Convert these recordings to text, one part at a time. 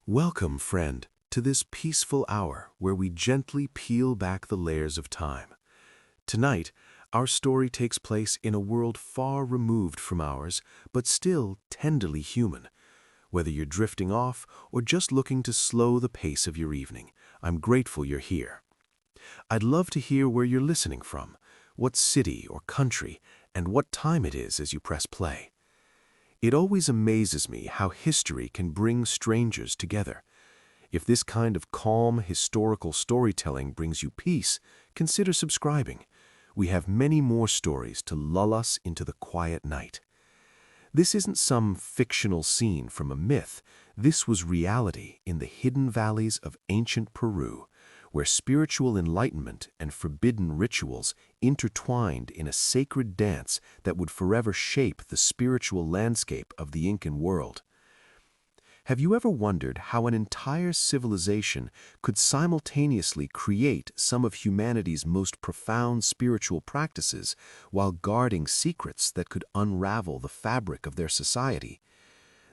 Welcome, friend, to this peaceful hour where we gently peel back the layers of time. Tonight, our story takes place in a world far removed from ours, but still tenderly human. Whether you're drifting off or just looking to slow the pace of your evening, I'm grateful you're here. I'd love to hear where you're listening from, what city or country, and what time it is as you press play. It always amazes me how history can bring strangers together. If this kind of calm, historical storytelling brings you peace, consider subscribing. We have many more stories to lull us into the quiet night. This isn't some fictional scene from a myth. This was reality in the hidden valleys of ancient Peru, where spiritual enlightenment and forbidden rituals intertwined in a sacred dance that would forever shape the spiritual landscape of the Incan world. Have you ever wondered how an entire civilization could simultaneously create some of humanity's most profound spiritual practices while guarding secrets that could unravel the fabric of their society?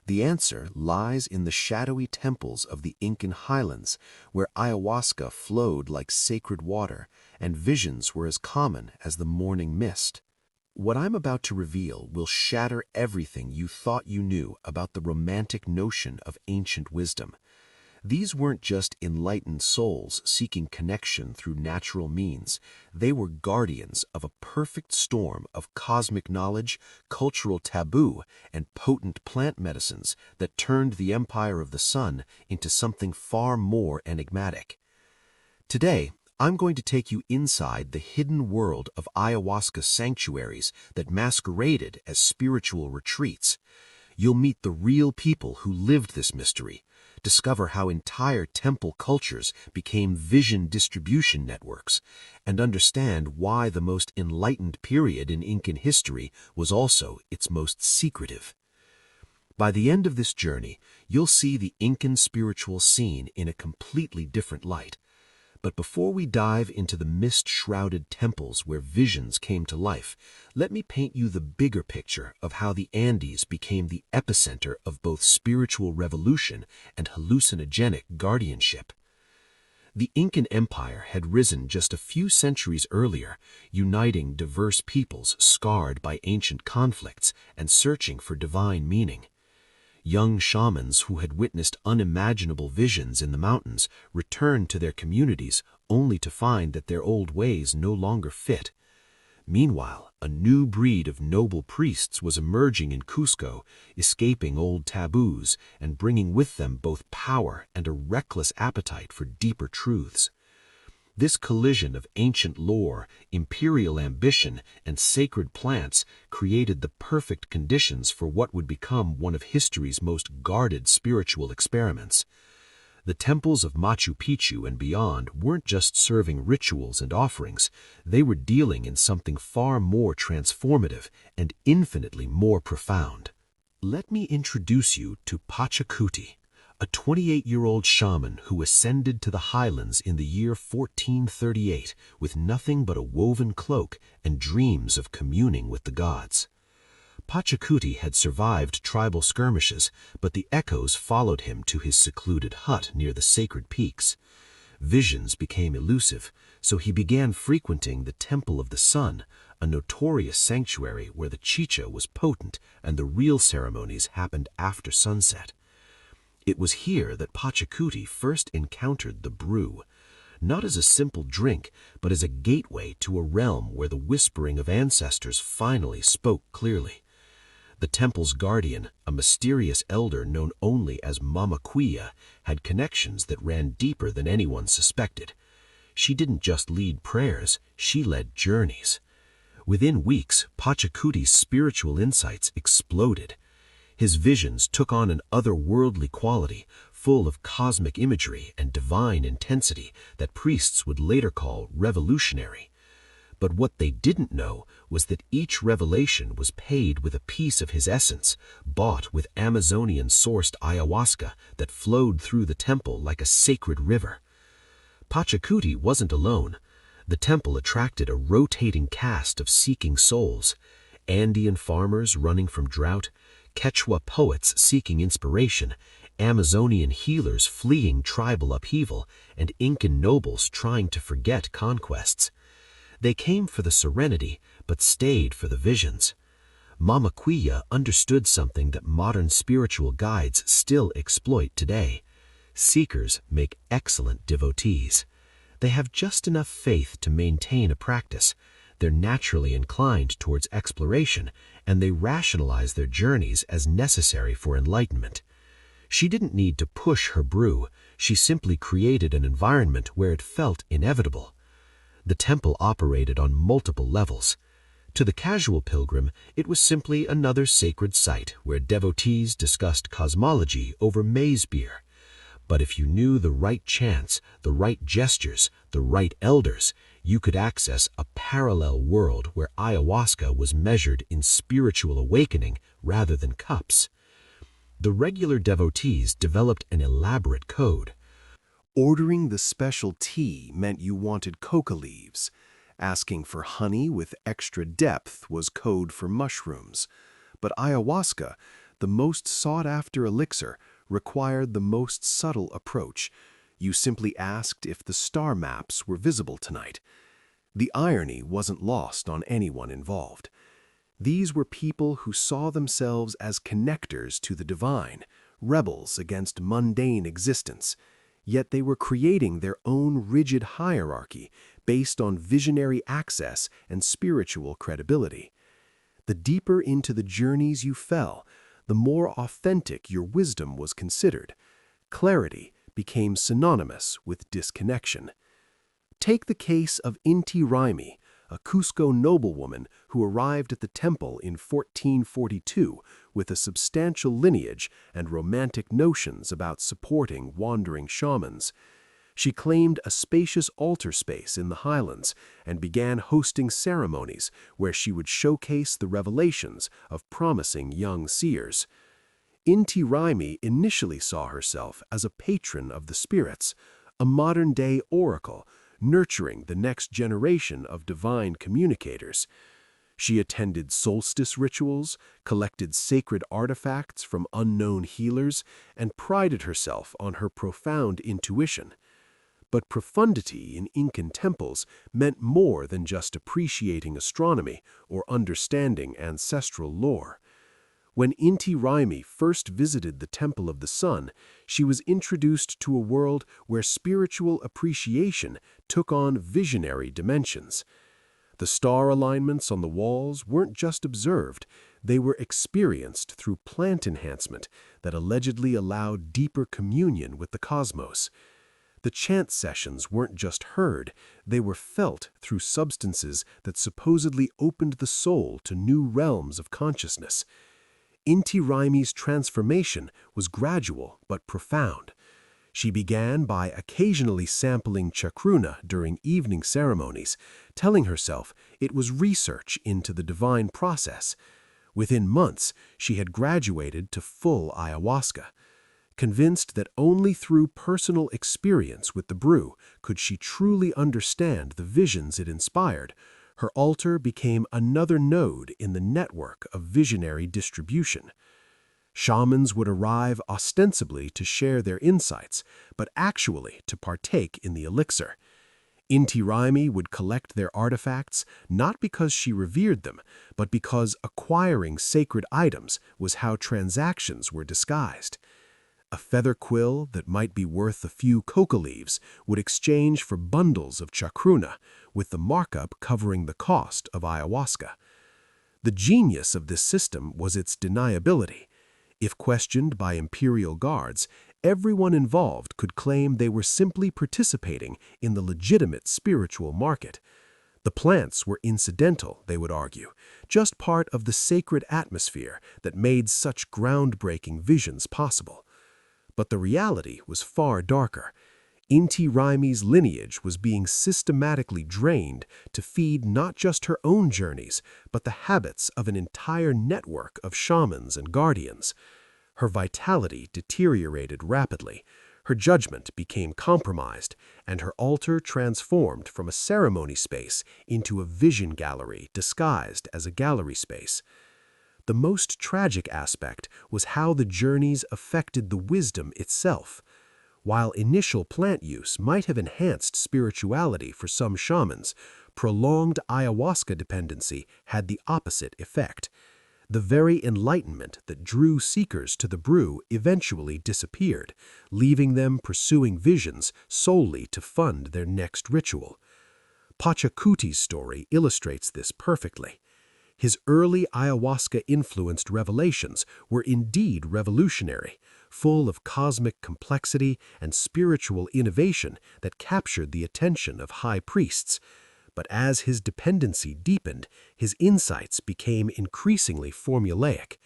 The answer lies in the shadowy temples of the Incan highlands, where ayahuasca flowed like sacred water and visions were as common as the morning mist. What I'm about to reveal will shatter everything you thought you knew about the romantic notion of ancient wisdom. These weren't just enlightened souls seeking connection through natural means. They were guardians of a perfect storm of cosmic knowledge, cultural taboo, and potent plant medicines that turned the empire of the sun into something far more enigmatic. Today, I'm going to take you inside the hidden world of ayahuasca sanctuaries that masqueraded as spiritual retreats. You'll meet the real people who lived this mystery, discover how entire temple cultures became vision distribution networks, and understand why the most enlightened period in Incan history was also its most secretive. By the end of this journey, you'll see the Incan spiritual scene in a completely different light. But before we dive into the mist-shrouded temples where visions came to life, let me paint you the bigger picture of how the Andes became the epicenter of both spiritual revolution and hallucinogenic guardianship. The Incan Empire had risen just a few centuries earlier, uniting diverse peoples scarred by ancient conflicts and searching for divine meaning. Young shamans who had witnessed unimaginable visions in the mountains returned to their communities only to find that their old ways no longer fit. Meanwhile, a new breed of noble priests was emerging in Cusco, escaping old taboos and bringing with them both power and a reckless appetite for deeper truths. This collision of ancient lore, imperial ambition, and sacred plants created the perfect conditions for what would become one of history's most guarded spiritual experiments. The temples of Machu Picchu and beyond weren't just serving rituals and offerings, they were dealing in something far more transformative and infinitely more profound. Let me introduce you to Pachacuti, a 28-year-old shaman who ascended to the highlands in the year 1438 with nothing but a woven cloak and dreams of communing with the gods. Pachacuti had survived tribal skirmishes, but the echoes followed him to his secluded hut near the sacred peaks. Visions became elusive, so he began frequenting the Temple of the Sun, a notorious sanctuary where the chicha was potent and the real ceremonies happened after sunset. It was here that Pachacuti first encountered the brew, not as a simple drink, but as a gateway to a realm where the whispering of ancestors finally spoke clearly. The temple's guardian, a mysterious elder known only as Mama Quia, had connections that ran deeper than anyone suspected. She didn't just lead prayers, she led journeys. Within weeks, Pachacuti's spiritual insights exploded. His visions took on an otherworldly quality, full of cosmic imagery and divine intensity that priests would later call revolutionary. But what they didn't know was that each revelation was paid with a piece of his essence, bought with Amazonian-sourced ayahuasca that flowed through the temple like a sacred river. Pachacuti wasn't alone. The temple attracted a rotating cast of seeking souls, Andean farmers running from drought, Quechua poets seeking inspiration, Amazonian healers fleeing tribal upheaval, and Incan nobles trying to forget conquests. They came for the serenity, but stayed for the visions. Mama Quilla understood something that modern spiritual guides still exploit today. Seekers make excellent devotees. They have just enough faith to maintain a practice. They're naturally inclined towards exploration, and they rationalize their journeys as necessary for enlightenment. She didn't need to push her brew. She simply created an environment where it felt inevitable. The temple operated on multiple levels. To the casual pilgrim, it was simply another sacred site where devotees discussed cosmology over maize beer. But if you knew the right chants, the right gestures, the right elders, you could access a parallel world where ayahuasca was measured in spiritual awakening rather than cups. The regular devotees developed an elaborate code. Ordering the special tea meant you wanted coca leaves. Asking for honey with extra depth was code for mushrooms. But ayahuasca, the most sought-after elixir, required the most subtle approach. You simply asked if the star maps were visible tonight. The irony wasn't lost on anyone involved. These were people who saw themselves as connectors to the divine, rebels against mundane existence. Yet they were creating their own rigid hierarchy based on visionary access and spiritual credibility. The deeper into the journeys you fell, the more authentic your wisdom was considered. Clarity became synonymous with disconnection. Take the case of Inti Raymi, a Cusco noblewoman who arrived at the temple in 1442 with a substantial lineage and romantic notions about supporting wandering shamans. She claimed a spacious altar space in the highlands and began hosting ceremonies where she would showcase the revelations of promising young seers. Inti Raymi initially saw herself as a patron of the spirits, a modern-day oracle, nurturing the next generation of divine communicators. She attended solstice rituals, collected sacred artifacts from unknown healers, and prided herself on her profound intuition. But profundity in Incan temples meant more than just appreciating astronomy or understanding ancestral lore. When Inti Raymi first visited the Temple of the Sun, she was introduced to a world where spiritual appreciation took on visionary dimensions. The star alignments on the walls weren't just observed, they were experienced through plant enhancement that allegedly allowed deeper communion with the cosmos. The chant sessions weren't just heard, they were felt through substances that supposedly opened the soul to new realms of consciousness. Inti Raymi's transformation was gradual but profound. She began by occasionally sampling chacruna during evening ceremonies, telling herself it was research into the divine process. Within months, she had graduated to full ayahuasca. Convinced that only through personal experience with the brew could she truly understand the visions it inspired, her altar became another node in the network of visionary distribution. Shamans would arrive ostensibly to share their insights, but actually to partake in the elixir. Inti Raymi would collect their artifacts not because she revered them, but because acquiring sacred items was how transactions were disguised. A feather quill that might be worth a few coca leaves would exchange for bundles of chacruna, with the markup covering the cost of ayahuasca. The genius of this system was its deniability. If questioned by imperial guards, everyone involved could claim they were simply participating in the legitimate spiritual market. The plants were incidental, they would argue, just part of the sacred atmosphere that made such groundbreaking visions possible. But the reality was far darker. Inti Raymi's lineage was being systematically drained to feed not just her own journeys, but the habits of an entire network of shamans and guardians. Her vitality deteriorated rapidly, her judgment became compromised, and her altar transformed from a ceremony space into a vision gallery disguised as a gallery space. The most tragic aspect was how the journeys affected the wisdom itself. While initial plant use might have enhanced spirituality for some shamans, prolonged ayahuasca dependency had the opposite effect. The very enlightenment that drew seekers to the brew eventually disappeared, leaving them pursuing visions solely to fund their next ritual. Pachacuti's story illustrates this perfectly. His early ayahuasca-influenced revelations were indeed revolutionary, full of cosmic complexity and spiritual innovation that captured the attention of high priests. But as his dependency deepened, his insights became increasingly formulaic.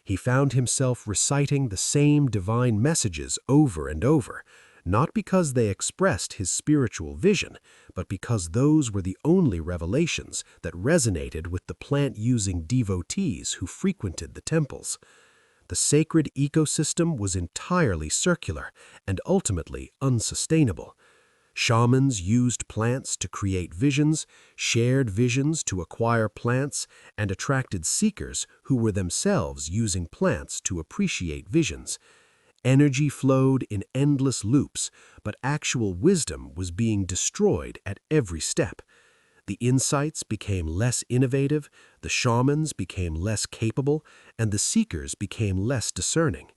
He found himself reciting the same divine messages over and over, not because they expressed his spiritual vision, but because those were the only revelations that resonated with the plant-using devotees who frequented the temples. The sacred ecosystem was entirely circular and ultimately unsustainable. Shamans used plants to create visions, shared visions to acquire plants, and attracted seekers who were themselves using plants to appreciate visions. Energy flowed in endless loops, but actual wisdom was being destroyed at every step. The insights became less innovative, the shamans became less capable, and the seekers became less discerning.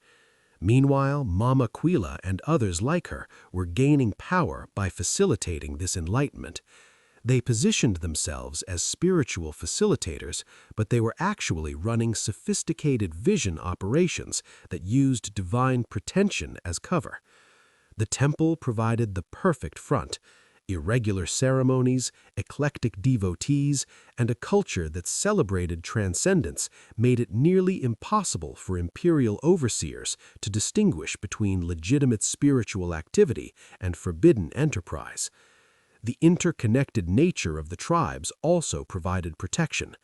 Meanwhile, Mama Quila and others like her were gaining power by facilitating this enlightenment. They positioned themselves as spiritual facilitators, but they were actually running sophisticated vision operations that used divine pretension as cover. The temple provided the perfect front: irregular ceremonies, eclectic devotees, and a culture that celebrated transcendence made it nearly impossible for imperial overseers to distinguish between legitimate spiritual activity and forbidden enterprise. The interconnected nature of the tribes also provided protection.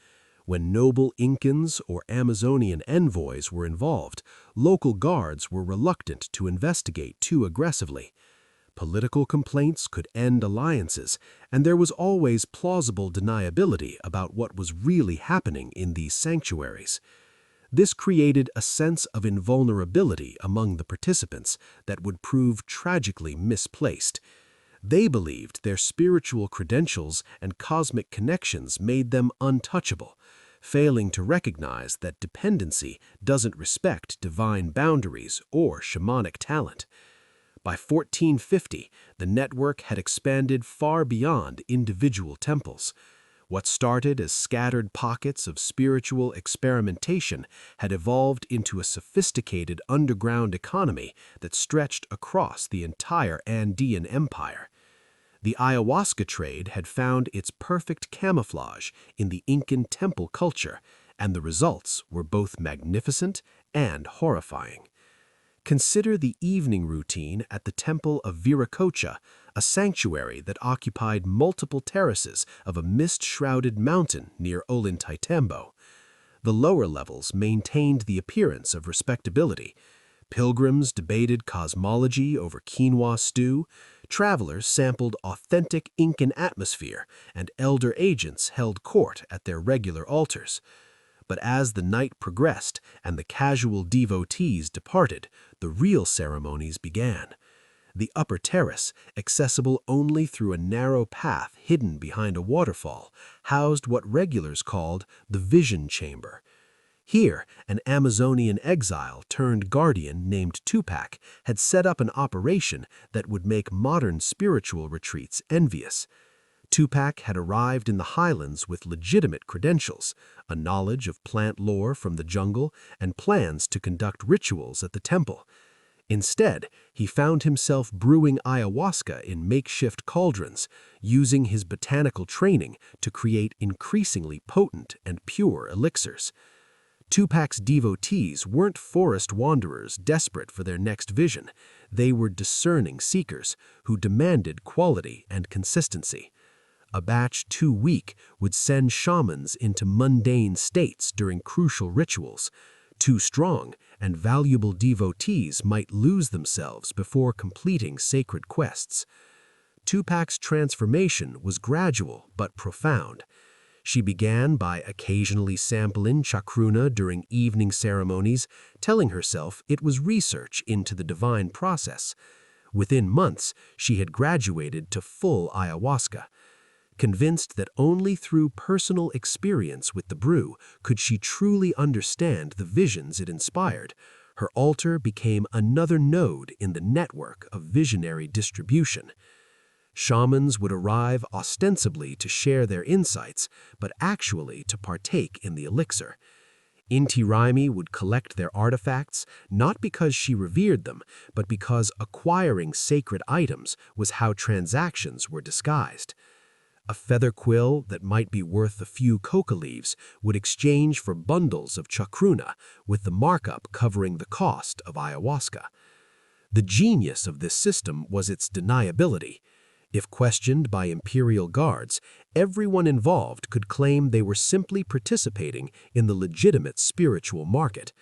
When noble Incans or Amazonian envoys were involved, local guards were reluctant to investigate too aggressively. Political complaints could end alliances, and there was always plausible deniability about what was really happening in these sanctuaries. This created a sense of invulnerability among the participants that would prove tragically misplaced. They believed their spiritual credentials and cosmic connections made them untouchable, failing to recognize that dependency doesn't respect divine boundaries or shamanic talent. By 1450, the network had expanded far beyond individual temples. What started as scattered pockets of spiritual experimentation had evolved into a sophisticated underground economy that stretched across the entire Inca Empire. The ayahuasca trade had found its perfect camouflage in the Incan temple culture, and the results were both magnificent and horrifying. Consider the evening routine at the Temple of Viracocha, a sanctuary that occupied multiple terraces of a mist-shrouded mountain near Ollantaytambo. The lower levels maintained the appearance of respectability. Pilgrims debated cosmology over quinoa stew, travelers sampled authentic Incan atmosphere, and elder agents held court at their regular altars. But as the night progressed and the casual devotees departed, the real ceremonies began. The upper terrace, accessible only through a narrow path hidden behind a waterfall, housed what regulars called the vision chamber. Here, an Amazonian exile turned guardian named Tupac had set up an operation that would make modern spiritual retreats envious. Tupac had arrived in the highlands with legitimate credentials, a knowledge of plant lore from the jungle, and plans to conduct rituals at the temple. Instead, he found himself brewing ayahuasca in makeshift cauldrons, using his botanical training to create increasingly potent and pure elixirs. Tupac's devotees weren't forest wanderers desperate for their next vision. They were discerning seekers who demanded quality and consistency. A batch too weak would send shamans into mundane states during crucial rituals. Too strong and valuable devotees might lose themselves before completing sacred quests. Tupac's transformation was gradual but profound. She began by occasionally sampling chacruna during evening ceremonies, telling herself it was research into the divine process. Within months, she had graduated to full ayahuasca. Convinced that only through personal experience with the brew could she truly understand the visions it inspired, her altar became another node in the network of visionary distribution. Shamans would arrive ostensibly to share their insights, but actually to partake in the elixir. Inti Raymi would collect their artifacts, not because she revered them, but because acquiring sacred items was how transactions were disguised. A feather quill that might be worth a few coca leaves would exchange for bundles of chacruna, with the markup covering the cost of ayahuasca. The genius of this system was its deniability. If questioned by imperial guards, everyone involved could claim they were simply participating in the legitimate spiritual market.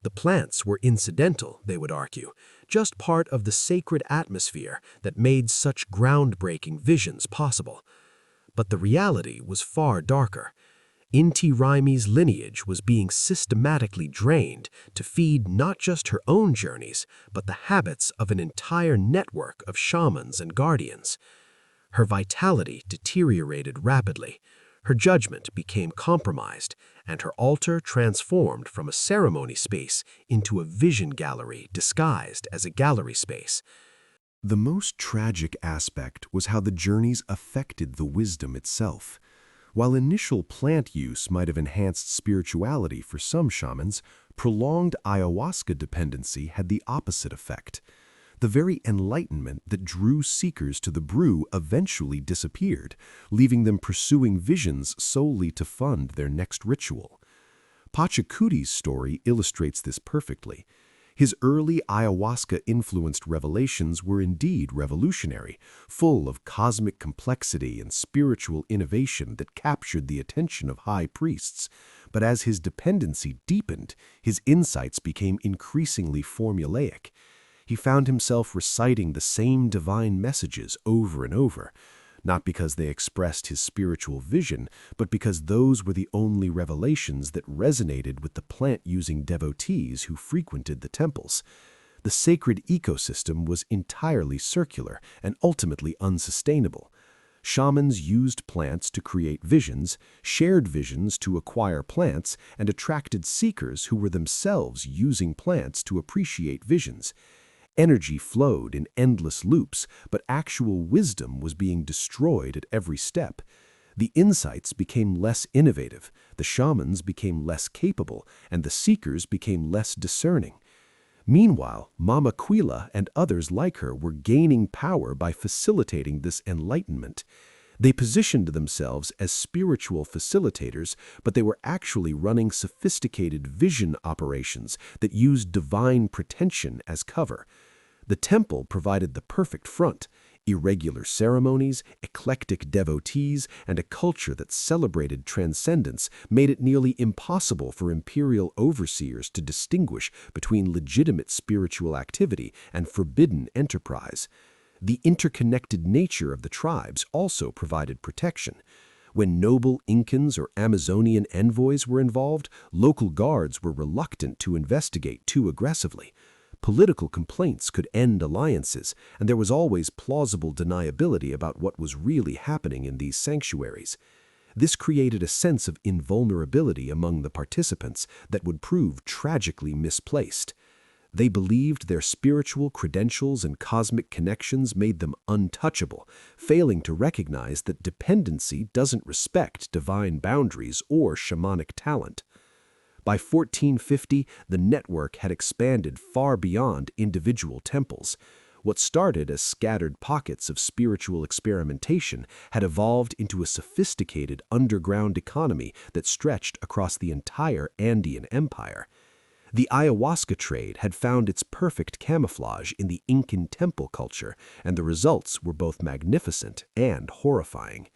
The plants were incidental, they would argue, just part of the sacred atmosphere that made such groundbreaking visions possible. But the reality was far darker. Inti Raymi's lineage was being systematically drained to feed not just her own journeys, but the habits of an entire network of shamans and guardians. Her vitality deteriorated rapidly, her judgment became compromised, and her altar transformed from a ceremony space into a vision gallery disguised as a gallery space. The most tragic aspect was how the journeys affected the wisdom itself. While initial plant use might have enhanced spirituality for some shamans, prolonged ayahuasca dependency had the opposite effect. The very enlightenment that drew seekers to the brew eventually disappeared, leaving them pursuing visions solely to fund their next ritual. Pachacuti's story illustrates this perfectly. His early ayahuasca-influenced revelations were indeed revolutionary, full of cosmic complexity and spiritual innovation that captured the attention of high priests. But as his dependency deepened, his insights became increasingly formulaic. He found himself reciting the same divine messages over and over, not because they expressed his spiritual vision, but because those were the only revelations that resonated with the plant-using devotees who frequented the temples. The sacred ecosystem was entirely circular and ultimately unsustainable. Shamans used plants to create visions, shared visions to acquire plants, and attracted seekers who were themselves using plants to appreciate visions. Energy flowed in endless loops, but actual wisdom was being destroyed at every step. The insights became less innovative, the shamans became less capable, and the seekers became less discerning. Meanwhile, Mama Quila and others like her were gaining power by facilitating this enlightenment. They positioned themselves as spiritual facilitators, but they were actually running sophisticated vision operations that used divine pretension as cover. The temple provided the perfect front: irregular ceremonies, eclectic devotees, and a culture that celebrated transcendence made it nearly impossible for imperial overseers to distinguish between legitimate spiritual activity and forbidden enterprise. The interconnected nature of the tribes also provided protection. When noble Incans or Amazonian envoys were involved, local guards were reluctant to investigate too aggressively. Political complaints could end alliances, and there was always plausible deniability about what was really happening in these sanctuaries. This created a sense of invulnerability among the participants that would prove tragically misplaced. They believed their spiritual credentials and cosmic connections made them untouchable, failing to recognize that dependency doesn't respect divine boundaries or shamanic talent. By 1450, the network had expanded far beyond individual temples. What started as scattered pockets of spiritual experimentation had evolved into a sophisticated underground economy that stretched across the entire Andean Empire. The ayahuasca trade had found its perfect camouflage in the Incan temple culture, and the results were both magnificent and horrifying.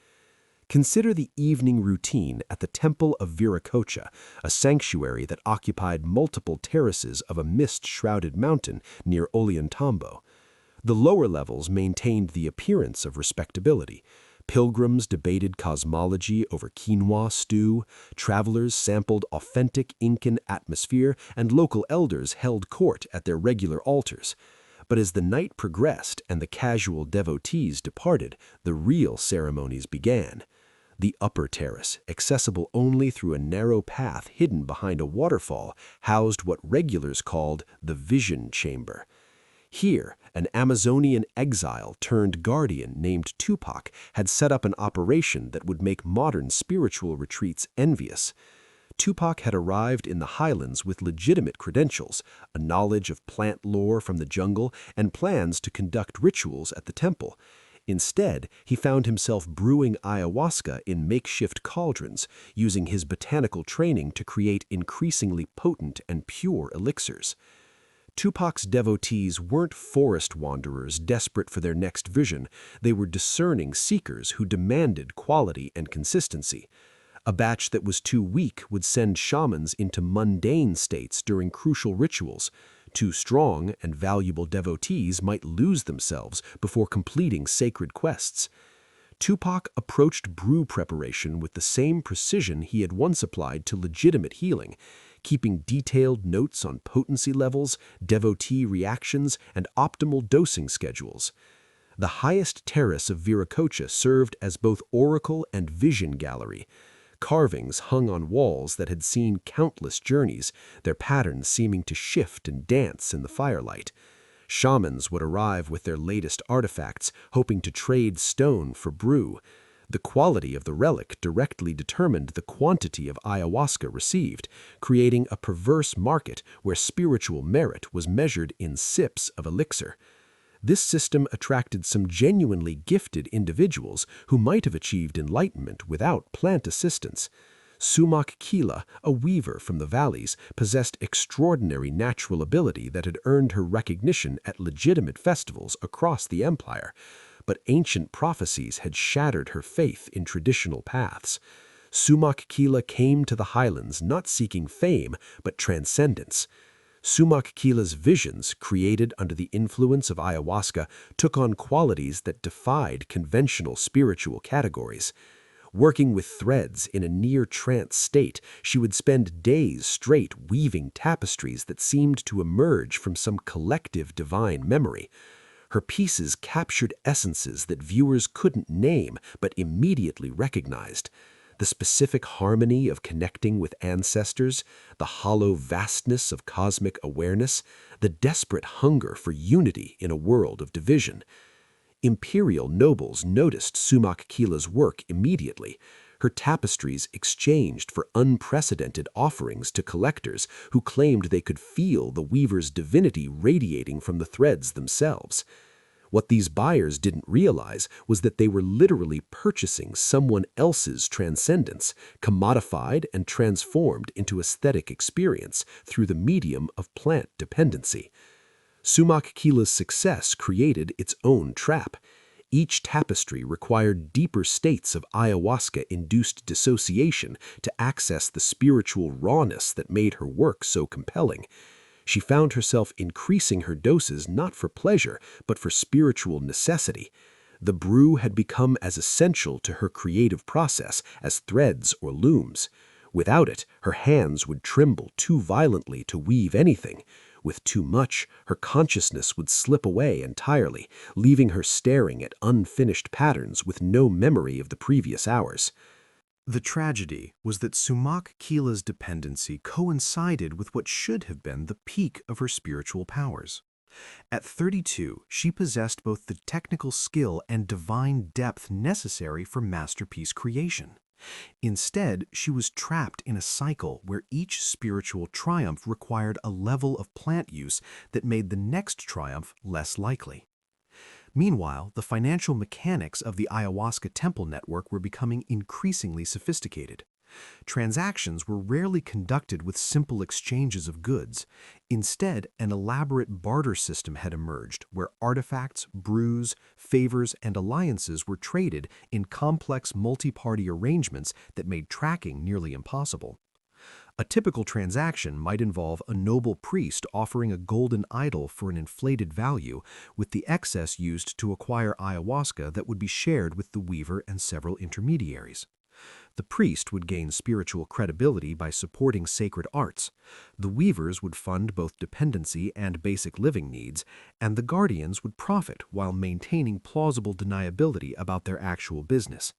Consider the evening routine at the Temple of Viracocha, a sanctuary that occupied multiple terraces of a mist-shrouded mountain near Ollantaytambo. The lower levels maintained the appearance of respectability. Pilgrims debated cosmology over quinoa stew, travelers sampled authentic Incan atmosphere, and local elders held court at their regular altars. But as the night progressed and the casual devotees departed, the real ceremonies began. The upper terrace, accessible only through a narrow path hidden behind a waterfall, housed what regulars called the vision chamber. Here, an Amazonian exile turned guardian named Tupac had set up an operation that would make modern spiritual retreats envious. Tupac had arrived in the highlands with legitimate credentials, a knowledge of plant lore from the jungle, and plans to conduct rituals at the temple. Instead, he found himself brewing ayahuasca in makeshift cauldrons, using his botanical training to create increasingly potent and pure elixirs. Tupac's devotees weren't forest wanderers desperate for their next vision. They were discerning seekers who demanded quality and consistency. A batch that was too weak would send shamans into mundane states during crucial rituals. Too strong and valuable devotees might lose themselves before completing sacred quests. Tupac approached brew preparation with the same precision he had once applied to legitimate healing, keeping detailed notes on potency levels, devotee reactions, and optimal dosing schedules. The highest terrace of Viracocha served as both oracle and vision gallery. Carvings hung on walls that had seen countless journeys, their patterns seeming to shift and dance in the firelight. Shamans would arrive with their latest artifacts, hoping to trade stone for brew. The quality of the relic directly determined the quantity of ayahuasca received, creating a perverse market where spiritual merit was measured in sips of elixir. This system attracted some genuinely gifted individuals who might have achieved enlightenment without plant assistance. Sumak Kila, a weaver from the valleys, possessed extraordinary natural ability that had earned her recognition at legitimate festivals across the empire. But ancient prophecies had shattered her faith in traditional paths. Sumak Kila came to the highlands not seeking fame, but transcendence. Sumak Kila's visions, created under the influence of ayahuasca, took on qualities that defied conventional spiritual categories. Working with threads in a near-trance state, she would spend days straight weaving tapestries that seemed to emerge from some collective divine memory. Her pieces captured essences that viewers couldn't name but immediately recognized. The specific harmony of connecting with ancestors, the hollow vastness of cosmic awareness, the desperate hunger for unity in a world of division. Imperial nobles noticed Sumak Kila's work immediately. Her tapestries exchanged for unprecedented offerings to collectors who claimed they could feel the weaver's divinity radiating from the threads themselves. What these buyers didn't realize was that they were literally purchasing someone else's transcendence, commodified and transformed into aesthetic experience through the medium of plant dependency. Sumak Kila's success created its own trap. Each tapestry required deeper states of ayahuasca-induced dissociation to access the spiritual rawness that made her work so compelling. She found herself increasing her doses not for pleasure, but for spiritual necessity. The brew had become as essential to her creative process as threads or looms. Without it, her hands would tremble too violently to weave anything. With too much, her consciousness would slip away entirely, leaving her staring at unfinished patterns with no memory of the previous hours. The tragedy was that Sumak Kila's dependency coincided with what should have been the peak of her spiritual powers. At 32, she possessed both the technical skill and divine depth necessary for masterpiece creation. Instead, she was trapped in a cycle where each spiritual triumph required a level of plant use that made the next triumph less likely. Meanwhile, the financial mechanics of the ayahuasca temple network were becoming increasingly sophisticated. Transactions were rarely conducted with simple exchanges of goods. Instead, an elaborate barter system had emerged where artifacts, brews, favors, and alliances were traded in complex multi-party arrangements that made tracking nearly impossible. A typical transaction might involve a noble priest offering a golden idol for an inflated value, with the excess used to acquire ayahuasca that would be shared with the weaver and several intermediaries. The priest would gain spiritual credibility by supporting sacred arts. The weavers would fund both dependency and basic living needs, and the guardians would profit while maintaining plausible deniability about their actual business.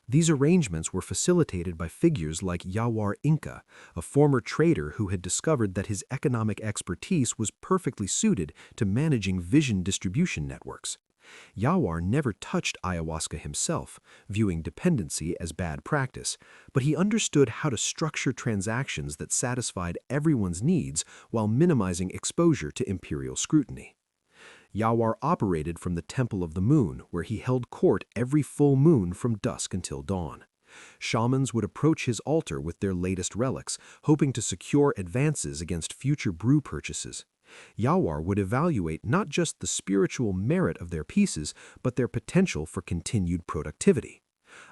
These arrangements were facilitated by figures like Yawar Inca, a former trader who had discovered that his economic expertise was perfectly suited to managing vision distribution networks. Yawar never touched ayahuasca himself, viewing dependency as bad practice, but he understood how to structure transactions that satisfied everyone's needs while minimizing exposure to imperial scrutiny. Yawar operated from the Temple of the Moon, where he held court every full moon from dusk until dawn. Shamans would approach his altar with their latest relics, hoping to secure advances against future brew purchases. Yawar would evaluate not just the spiritual merit of their pieces, but their potential for continued productivity.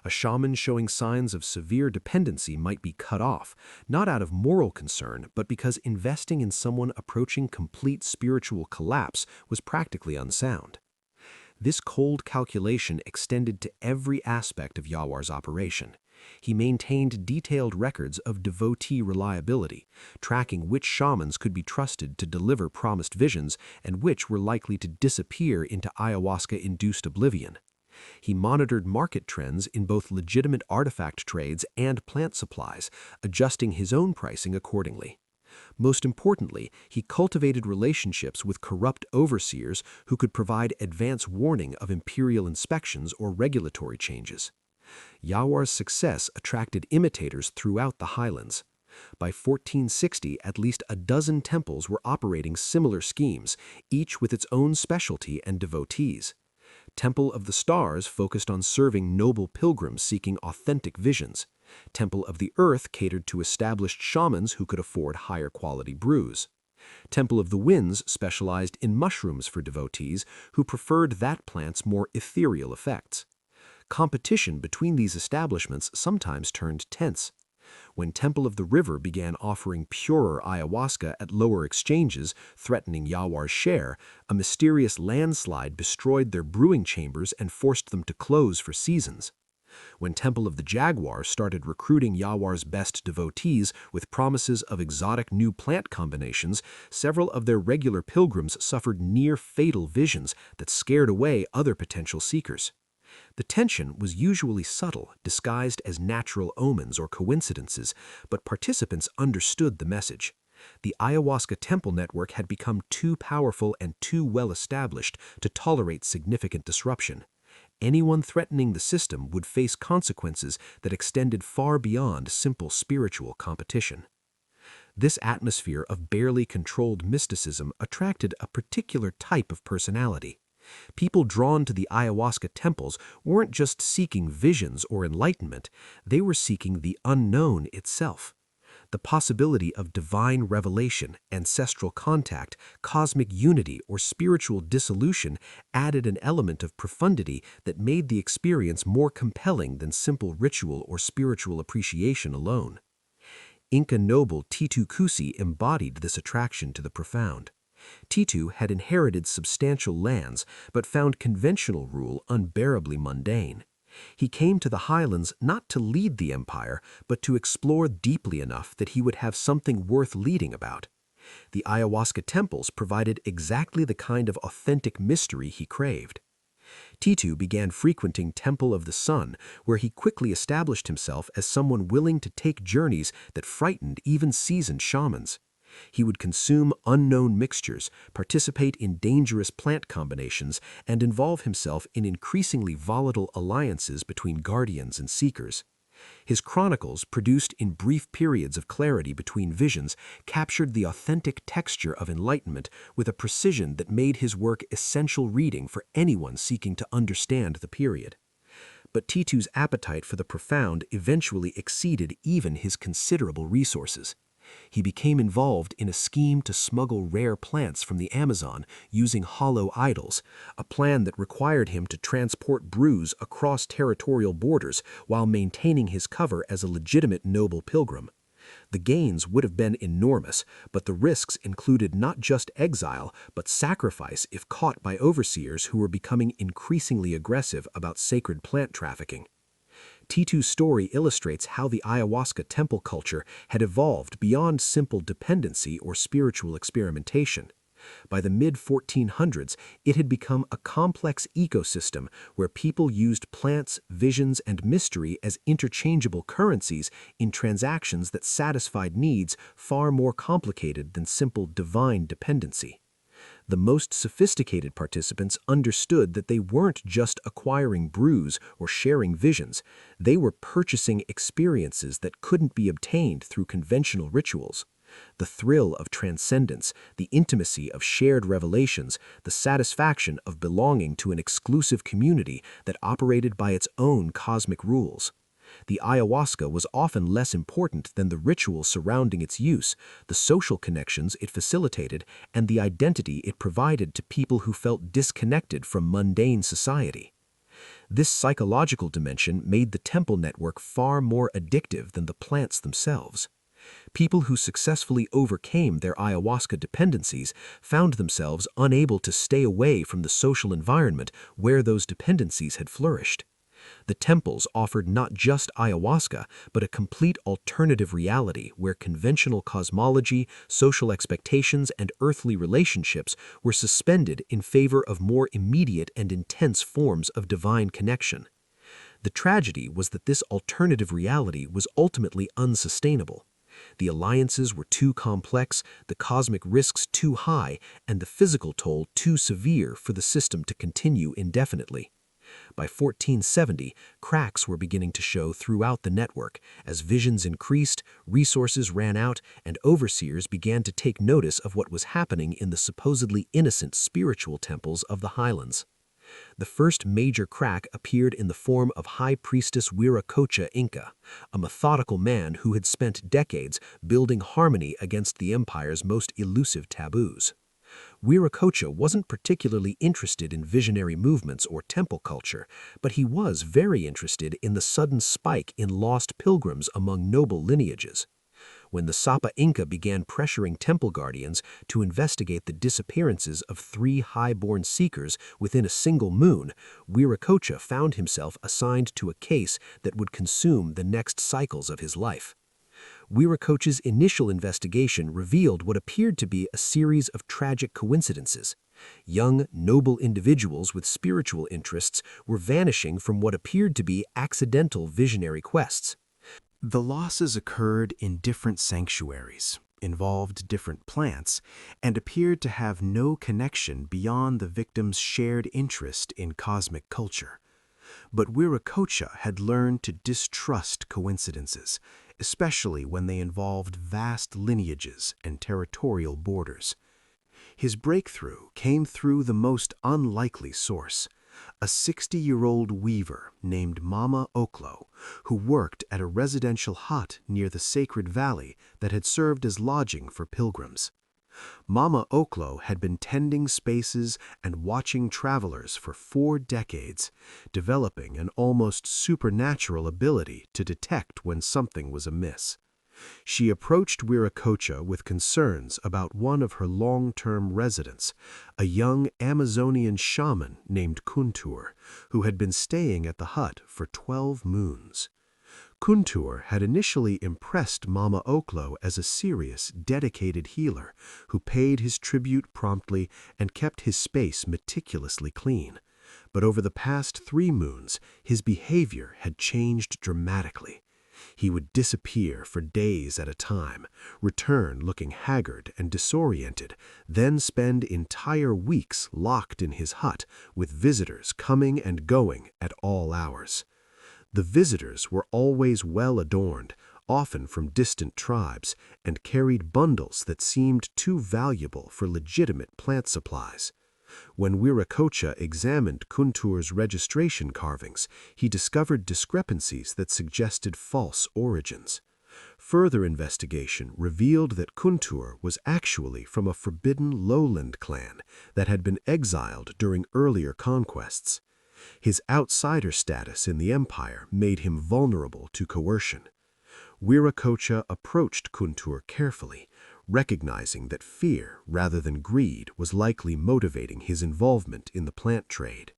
A shaman showing signs of severe dependency might be cut off, not out of moral concern, but because investing in someone approaching complete spiritual collapse was practically unsound. This cold calculation extended to every aspect of Yawar's operation. He maintained detailed records of devotee reliability, tracking which shamans could be trusted to deliver promised visions and which were likely to disappear into ayahuasca-induced oblivion. He monitored market trends in both legitimate artifact trades and plant supplies, adjusting his own pricing accordingly. Most importantly, he cultivated relationships with corrupt overseers who could provide advance warning of imperial inspections or regulatory changes. Yawar's success attracted imitators throughout the highlands. By 1460, at least a dozen temples were operating similar schemes, each with its own specialty and devotees. Temple of the Stars focused on serving noble pilgrims seeking authentic visions. Temple of the Earth catered to established shamans who could afford higher quality brews. Temple of the Winds specialized in mushrooms for devotees who preferred that plant's more ethereal effects. Competition between these establishments sometimes turned tense. When Temple of the River began offering purer ayahuasca at lower exchanges, threatening Yawar's share, a mysterious landslide destroyed their brewing chambers and forced them to close for seasons. When Temple of the Jaguar started recruiting Yawar's best devotees with promises of exotic new plant combinations, several of their regular pilgrims suffered near-fatal visions that scared away other potential seekers. The tension was usually subtle, disguised as natural omens or coincidences, but participants understood the message. The ayahuasca temple network had become too powerful and too well established to tolerate significant disruption. Anyone threatening the system would face consequences that extended far beyond simple spiritual competition. This atmosphere of barely controlled mysticism attracted a particular type of personality. People drawn to the ayahuasca temples weren't just seeking visions or enlightenment, they were seeking the unknown itself. The possibility of divine revelation, ancestral contact, cosmic unity, or spiritual dissolution added an element of profundity that made the experience more compelling than simple ritual or spiritual appreciation alone. Inca noble Titu Cusi embodied this attraction to the profound. Titu had inherited substantial lands, but found conventional rule unbearably mundane. He came to the highlands not to lead the empire, but to explore deeply enough that he would have something worth leading about. The ayahuasca temples provided exactly the kind of authentic mystery he craved. Titu began frequenting Temple of the Sun, where he quickly established himself as someone willing to take journeys that frightened even seasoned shamans. He would consume unknown mixtures, participate in dangerous plant combinations, and involve himself in increasingly volatile alliances between guardians and seekers. His chronicles, produced in brief periods of clarity between visions, captured the authentic texture of enlightenment with a precision that made his work essential reading for anyone seeking to understand the period. But Titu's appetite for the profound eventually exceeded even his considerable resources. He became involved in a scheme to smuggle rare plants from the Amazon using hollow idols, a plan that required him to transport brews across territorial borders while maintaining his cover as a legitimate noble pilgrim. The gains would have been enormous, but the risks included not just exile, but sacrifice if caught by overseers who were becoming increasingly aggressive about sacred plant trafficking. Titu's story illustrates how the ayahuasca temple culture had evolved beyond simple dependency or spiritual experimentation. By the mid-1400s, it had become a complex ecosystem where people used plants, visions, and mystery as interchangeable currencies in transactions that satisfied needs far more complicated than simple divine dependency. The most sophisticated participants understood that they weren't just acquiring brews or sharing visions, they were purchasing experiences that couldn't be obtained through conventional rituals. The thrill of transcendence, the intimacy of shared revelations, the satisfaction of belonging to an exclusive community that operated by its own cosmic rules. The ayahuasca was often less important than the rituals surrounding its use, the social connections it facilitated, and the identity it provided to people who felt disconnected from mundane society. This psychological dimension made the temple network far more addictive than the plants themselves. People who successfully overcame their ayahuasca dependencies found themselves unable to stay away from the social environment where those dependencies had flourished. The temples offered not just ayahuasca, but a complete alternative reality where conventional cosmology, social expectations, and earthly relationships were suspended in favor of more immediate and intense forms of divine connection. The tragedy was that this alternative reality was ultimately unsustainable. The alliances were too complex, the cosmic risks too high, and the physical toll too severe for the system to continue indefinitely. By 1470, cracks were beginning to show throughout the network as visions increased, resources ran out, and overseers began to take notice of what was happening in the supposedly innocent spiritual temples of the highlands. The first major crack appeared in the form of High Priestess Wiracocha Inca, a methodical man who had spent decades building harmony against the empire's most elusive taboos. Wiracocha wasn't particularly interested in visionary movements or temple culture, but he was very interested in the sudden spike in lost pilgrims among noble lineages. When the Sapa Inca began pressuring temple guardians to investigate the disappearances of 3 high-born seekers within a single moon, Wiracocha found himself assigned to a case that would consume the next cycles of his life. Wiracocha's initial investigation revealed what appeared to be a series of tragic coincidences. Young, noble individuals with spiritual interests were vanishing from what appeared to be accidental visionary quests. The losses occurred in different sanctuaries, involved different plants, and appeared to have no connection beyond the victim's shared interest in cosmic culture. But Wiracocha had learned to distrust coincidences, especially when they involved vast lineages and territorial borders. His breakthrough came through the most unlikely source, a 60-year-old weaver named Mama Oklo, who worked at a residential hut near the sacred valley that had served as lodging for pilgrims. Mama Oklo had been tending spaces and watching travelers for 4 decades, developing an almost supernatural ability to detect when something was amiss. She approached Wiracocha with concerns about one of her long-term residents, a young Amazonian shaman named Kuntur, who had been staying at the hut for 12 moons. Kuntur had initially impressed Mama Oklo as a serious, dedicated healer who paid his tribute promptly and kept his space meticulously clean. But over the past 3 moons, his behavior had changed dramatically. He would disappear for days at a time, return looking haggard and disoriented, then spend entire weeks locked in his hut with visitors coming and going at all hours. The visitors were always well adorned, often from distant tribes, and carried bundles that seemed too valuable for legitimate plant supplies. When Wiracocha examined Kuntur's registration carvings, he discovered discrepancies that suggested false origins. Further investigation revealed that Kuntur was actually from a forbidden lowland clan that had been exiled during earlier conquests. His outsider status in the empire made him vulnerable to coercion. Wiracocha approached Kuntur carefully, recognizing that fear rather than greed was likely motivating his involvement in the plant trade.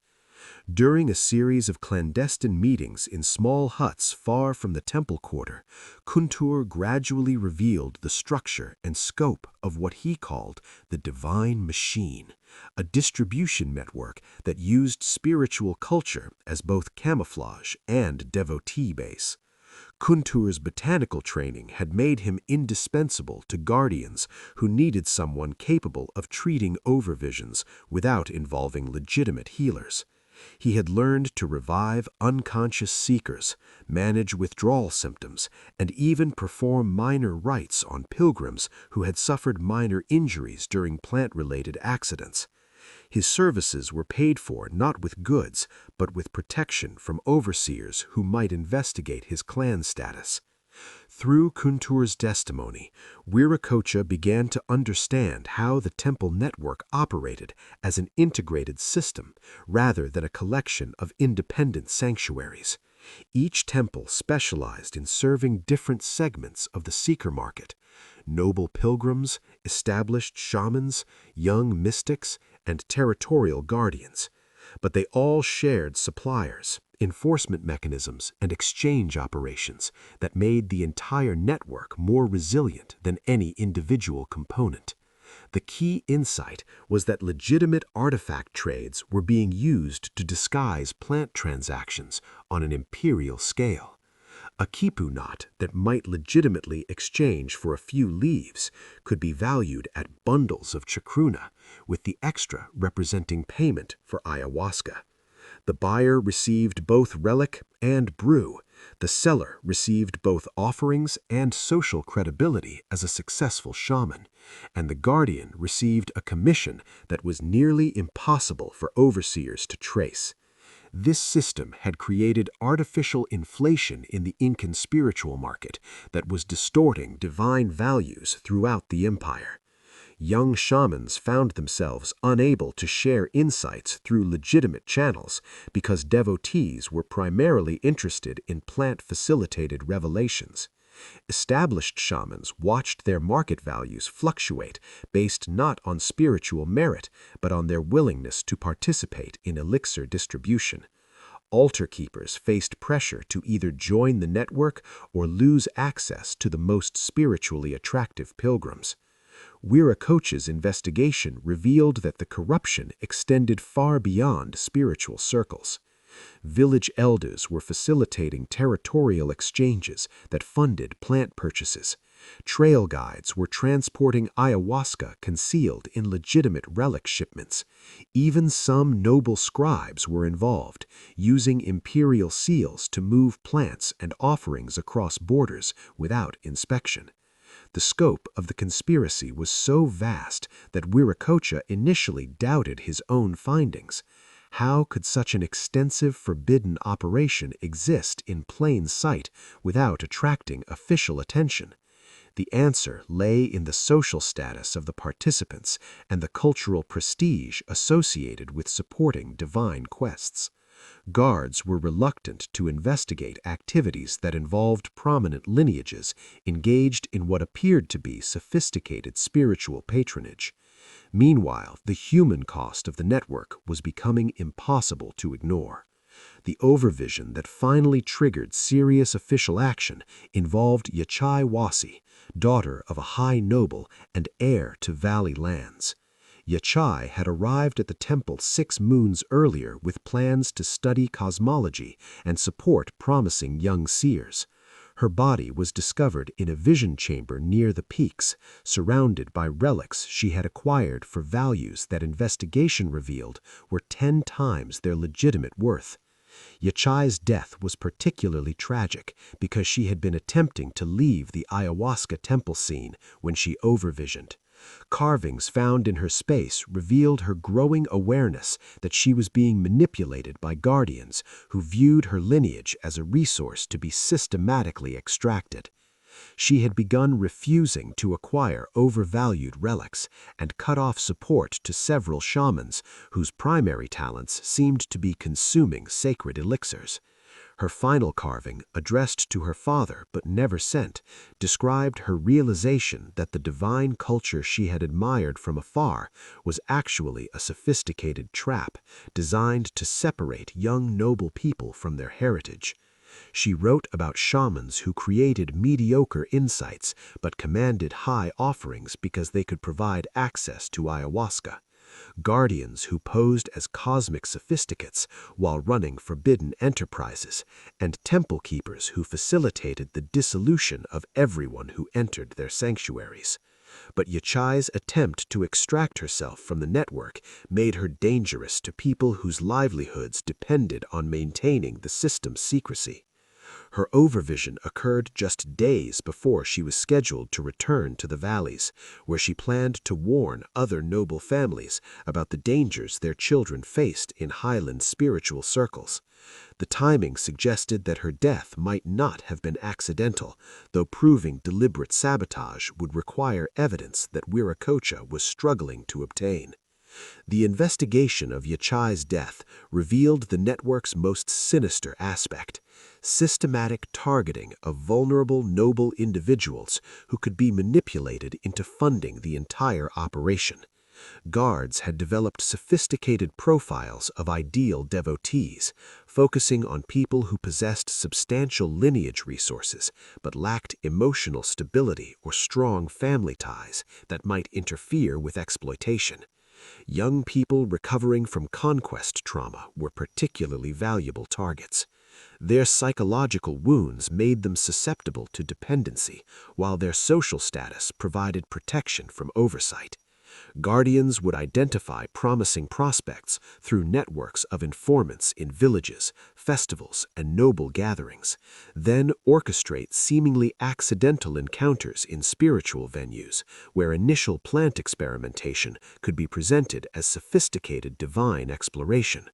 During a series of clandestine meetings in small huts far from the temple quarter, Kuntur gradually revealed the structure and scope of what he called the divine machine, a distribution network that used spiritual culture as both camouflage and devotee base. Kuntur's botanical training had made him indispensable to guardians who needed someone capable of treating overvisions without involving legitimate healers. He had learned to revive unconscious seekers, manage withdrawal symptoms, and even perform minor rites on pilgrims who had suffered minor injuries during plant-related accidents. His services were paid for not with goods, but with protection from overseers who might investigate his clan status. Through Kuntur's testimony, Wiracocha began to understand how the temple network operated as an integrated system rather than a collection of independent sanctuaries. Each temple specialized in serving different segments of the seeker market: noble pilgrims, established shamans, young mystics, and territorial guardians. But they all shared suppliers, enforcement mechanisms, and exchange operations that made the entire network more resilient than any individual component. The key insight was that legitimate artifact trades were being used to disguise plant transactions on an imperial scale. A quipu knot that might legitimately exchange for a few leaves could be valued at bundles of chacruna, with the extra representing payment for ayahuasca. The buyer received both relic and brew. The seller received both offerings and social credibility as a successful shaman, and the guardian received a commission that was nearly impossible for overseers to trace. This system had created artificial inflation in the Incan spiritual market that was distorting divine values throughout the empire. Young shamans found themselves unable to share insights through legitimate channels because devotees were primarily interested in plant-facilitated revelations. Established shamans watched their market values fluctuate based not on spiritual merit, but on their willingness to participate in elixir distribution. Altar keepers faced pressure to either join the network or lose access to the most spiritually attractive pilgrims. Wiracocha's investigation revealed that the corruption extended far beyond spiritual circles. Village elders were facilitating territorial exchanges that funded plant purchases. Trail guides were transporting ayahuasca concealed in legitimate relic shipments. Even some noble scribes were involved, using imperial seals to move plants and offerings across borders without inspection. The scope of the conspiracy was so vast that Wiracocha initially doubted his own findings. How could such an extensive forbidden operation exist in plain sight without attracting official attention? The answer lay in the social status of the participants and the cultural prestige associated with supporting divine quests. Guards were reluctant to investigate activities that involved prominent lineages engaged in what appeared to be sophisticated spiritual patronage. Meanwhile, the human cost of the network was becoming impossible to ignore. The overvision that finally triggered serious official action involved Yachai Wasi, daughter of a high noble and heir to valley lands. Yachai had arrived at the temple 6 moons earlier with plans to study cosmology and support promising young seers. Her body was discovered in a vision chamber near the peaks, surrounded by relics she had acquired for values that investigation revealed were 10 times their legitimate worth. Yachai's death was particularly tragic because she had been attempting to leave the ayahuasca temple scene when she overvisioned. Carvings found in her space revealed her growing awareness that she was being manipulated by guardians who viewed her lineage as a resource to be systematically extracted. She had begun refusing to acquire overvalued relics and cut off support to several shamans whose primary talents seemed to be consuming sacred elixirs. Her final carving, addressed to her father but never sent, described her realization that the divine culture she had admired from afar was actually a sophisticated trap designed to separate young noble people from their heritage. She wrote about shamans who created mediocre insights but commanded high offerings because they could provide access to ayahuasca, guardians who posed as cosmic sophisticates while running forbidden enterprises, and temple keepers who facilitated the dissolution of everyone who entered their sanctuaries. But Yachai's attempt to extract herself from the network made her dangerous to people whose livelihoods depended on maintaining the system's secrecy. Her overvision occurred just days before she was scheduled to return to the valleys, where she planned to warn other noble families about the dangers their children faced in highland spiritual circles. The timing suggested that her death might not have been accidental, though proving deliberate sabotage would require evidence that Wiracocha was struggling to obtain. The investigation of Yachai's death revealed the network's most sinister aspect: systematic targeting of vulnerable noble individuals who could be manipulated into funding the entire operation. Guards had developed sophisticated profiles of ideal devotees, focusing on people who possessed substantial lineage resources but lacked emotional stability or strong family ties that might interfere with exploitation. Young people recovering from conquest trauma were particularly valuable targets. Their psychological wounds made them susceptible to dependency, while their social status provided protection from oversight. Guardians would identify promising prospects through networks of informants in villages, festivals, and noble gatherings, then orchestrate seemingly accidental encounters in spiritual venues, where initial plant experimentation could be presented as sophisticated divine exploration.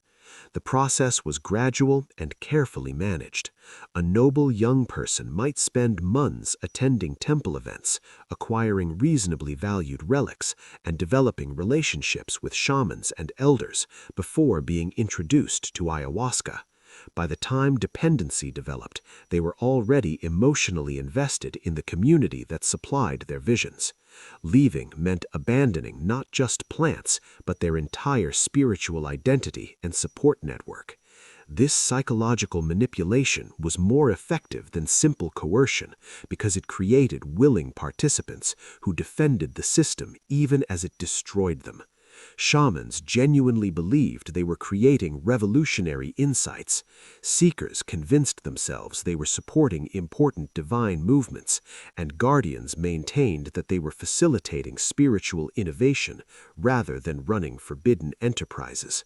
The process was gradual and carefully managed. A noble young person might spend months attending temple events, acquiring reasonably valued relics, and developing relationships with shamans and elders before being introduced to ayahuasca. By the time Dependency developed, they were already emotionally invested in the community that supplied their visions. Leaving meant abandoning not just plants, but their entire spiritual identity and support network. This psychological manipulation was more effective than simple coercion because it created willing participants who defended the system even as it destroyed them. Shamans genuinely believed they were creating revolutionary insights. Seekers convinced themselves they were supporting important divine movements, and guardians maintained that they were facilitating spiritual innovation rather than running forbidden enterprises.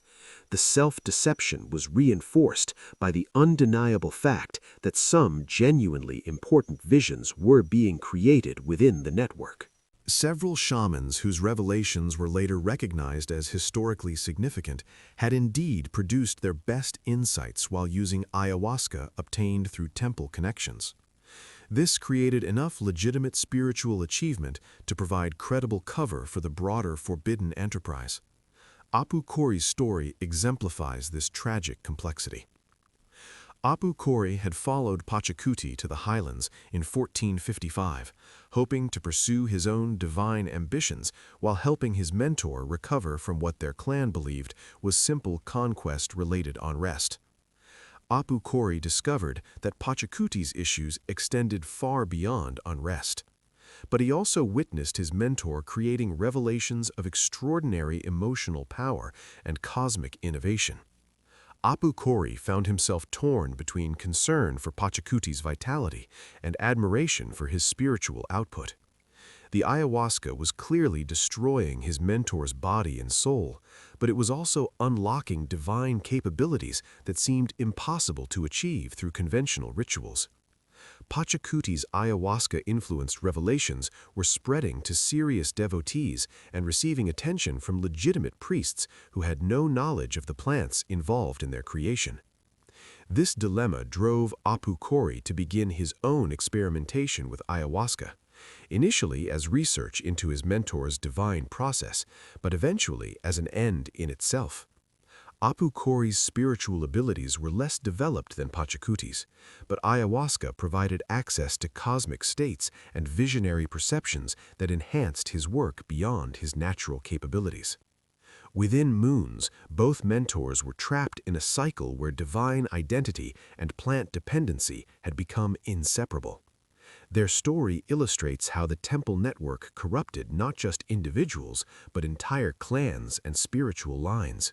The self-deception was reinforced by the undeniable fact that some genuinely important visions were being created within the network. Several shamans whose revelations were later recognized as historically significant had indeed produced their best insights while using ayahuasca obtained through temple connections. This created enough legitimate spiritual achievement to provide credible cover for the broader forbidden enterprise. Apu Kori's story exemplifies this tragic complexity. Apu Kori had followed Pachacuti to the highlands in 1455, hoping to pursue his own divine ambitions while helping his mentor recover from what their clan believed was simple conquest-related unrest. Apu Kori discovered that Pachacuti's issues extended far beyond unrest. But he also witnessed his mentor creating revelations of extraordinary emotional power and cosmic innovation. Apu Kori found himself torn between concern for Pachacuti's vitality and admiration for his spiritual output. The ayahuasca was clearly destroying his mentor's body and soul, but it was also unlocking divine capabilities that seemed impossible to achieve through conventional rituals. Pachacuti's ayahuasca-influenced revelations were spreading to serious devotees and receiving attention from legitimate priests who had no knowledge of the plants involved in their creation. This dilemma drove Apu Kori to begin his own experimentation with ayahuasca, initially as research into his mentor's divine process, but eventually as an end in itself. Apu Kori's spiritual abilities were less developed than Pachacuti's, but ayahuasca provided access to cosmic states and visionary perceptions that enhanced his work beyond his natural capabilities. Within moons, both mentors were trapped in a cycle where divine identity and plant dependency had become inseparable. Their story illustrates how the temple network corrupted not just individuals, but entire clans and spiritual lines.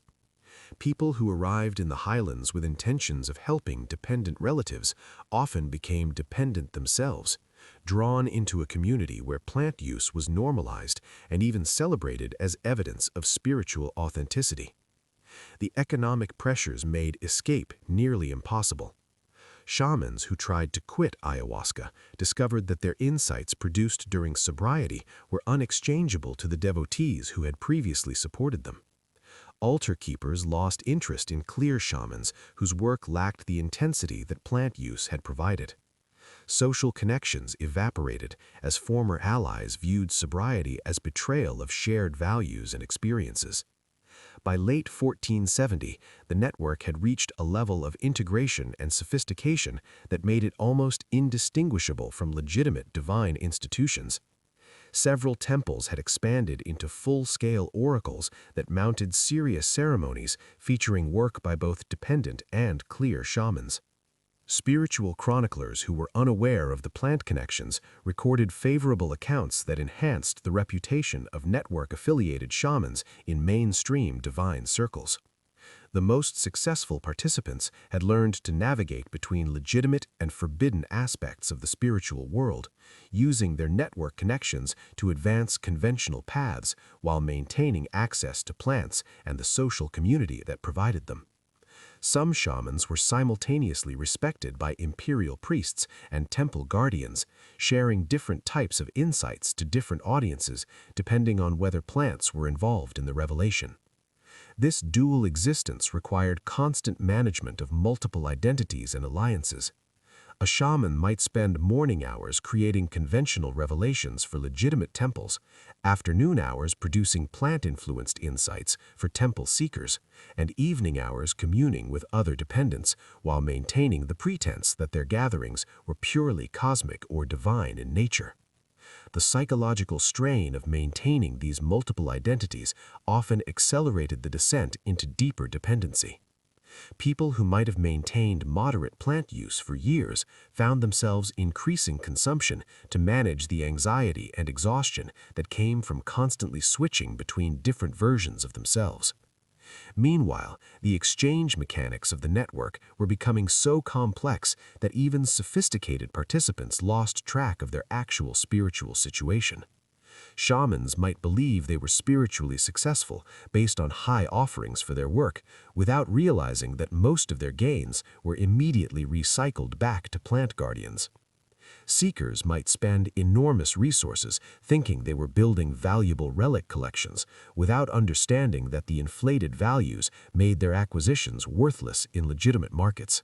People who arrived in the highlands with intentions of helping dependent relatives often became dependent themselves, drawn into a community where plant use was normalized and even celebrated as evidence of spiritual authenticity. The economic pressures made escape nearly impossible. Shamans who tried to quit ayahuasca discovered that their insights produced during sobriety were unexchangeable to the devotees who had previously supported them. Altar keepers lost interest in clear shamans whose work lacked the intensity that plant use had provided. Social connections evaporated as former allies viewed sobriety as betrayal of shared values and experiences. By late 1470, the network had reached a level of integration and sophistication that made it almost indistinguishable from legitimate divine institutions. Several temples had expanded into full-scale oracles that mounted serious ceremonies featuring work by both dependent and clear shamans. Spiritual chroniclers who were unaware of the plant connections recorded favorable accounts that enhanced the reputation of network-affiliated shamans in mainstream divine circles. The most successful participants had learned to navigate between legitimate and forbidden aspects of the spiritual world, using their network connections to advance conventional paths while maintaining access to plants and the social community that provided them. Some shamans were simultaneously respected by imperial priests and temple guardians, sharing different types of insights to different audiences depending on whether plants were involved in the revelation. This dual existence required constant management of multiple identities and alliances. A shaman might spend morning hours creating conventional revelations for legitimate temples, afternoon hours producing plant-influenced insights for temple seekers, and evening hours communing with other dependents while maintaining the pretense that their gatherings were purely cosmic or divine in nature. The psychological strain of maintaining these multiple identities often accelerated the descent into deeper dependency. People who might have maintained moderate plant use for years found themselves increasing consumption to manage the anxiety and exhaustion that came from constantly switching between different versions of themselves. Meanwhile, the exchange mechanics of the network were becoming so complex that even sophisticated participants lost track of their actual spiritual situation. Shamans might believe they were spiritually successful based on high offerings for their work, without realizing that most of their gains were immediately recycled back to plant guardians. Seekers might spend enormous resources thinking they were building valuable relic collections, without understanding that the inflated values made their acquisitions worthless in legitimate markets.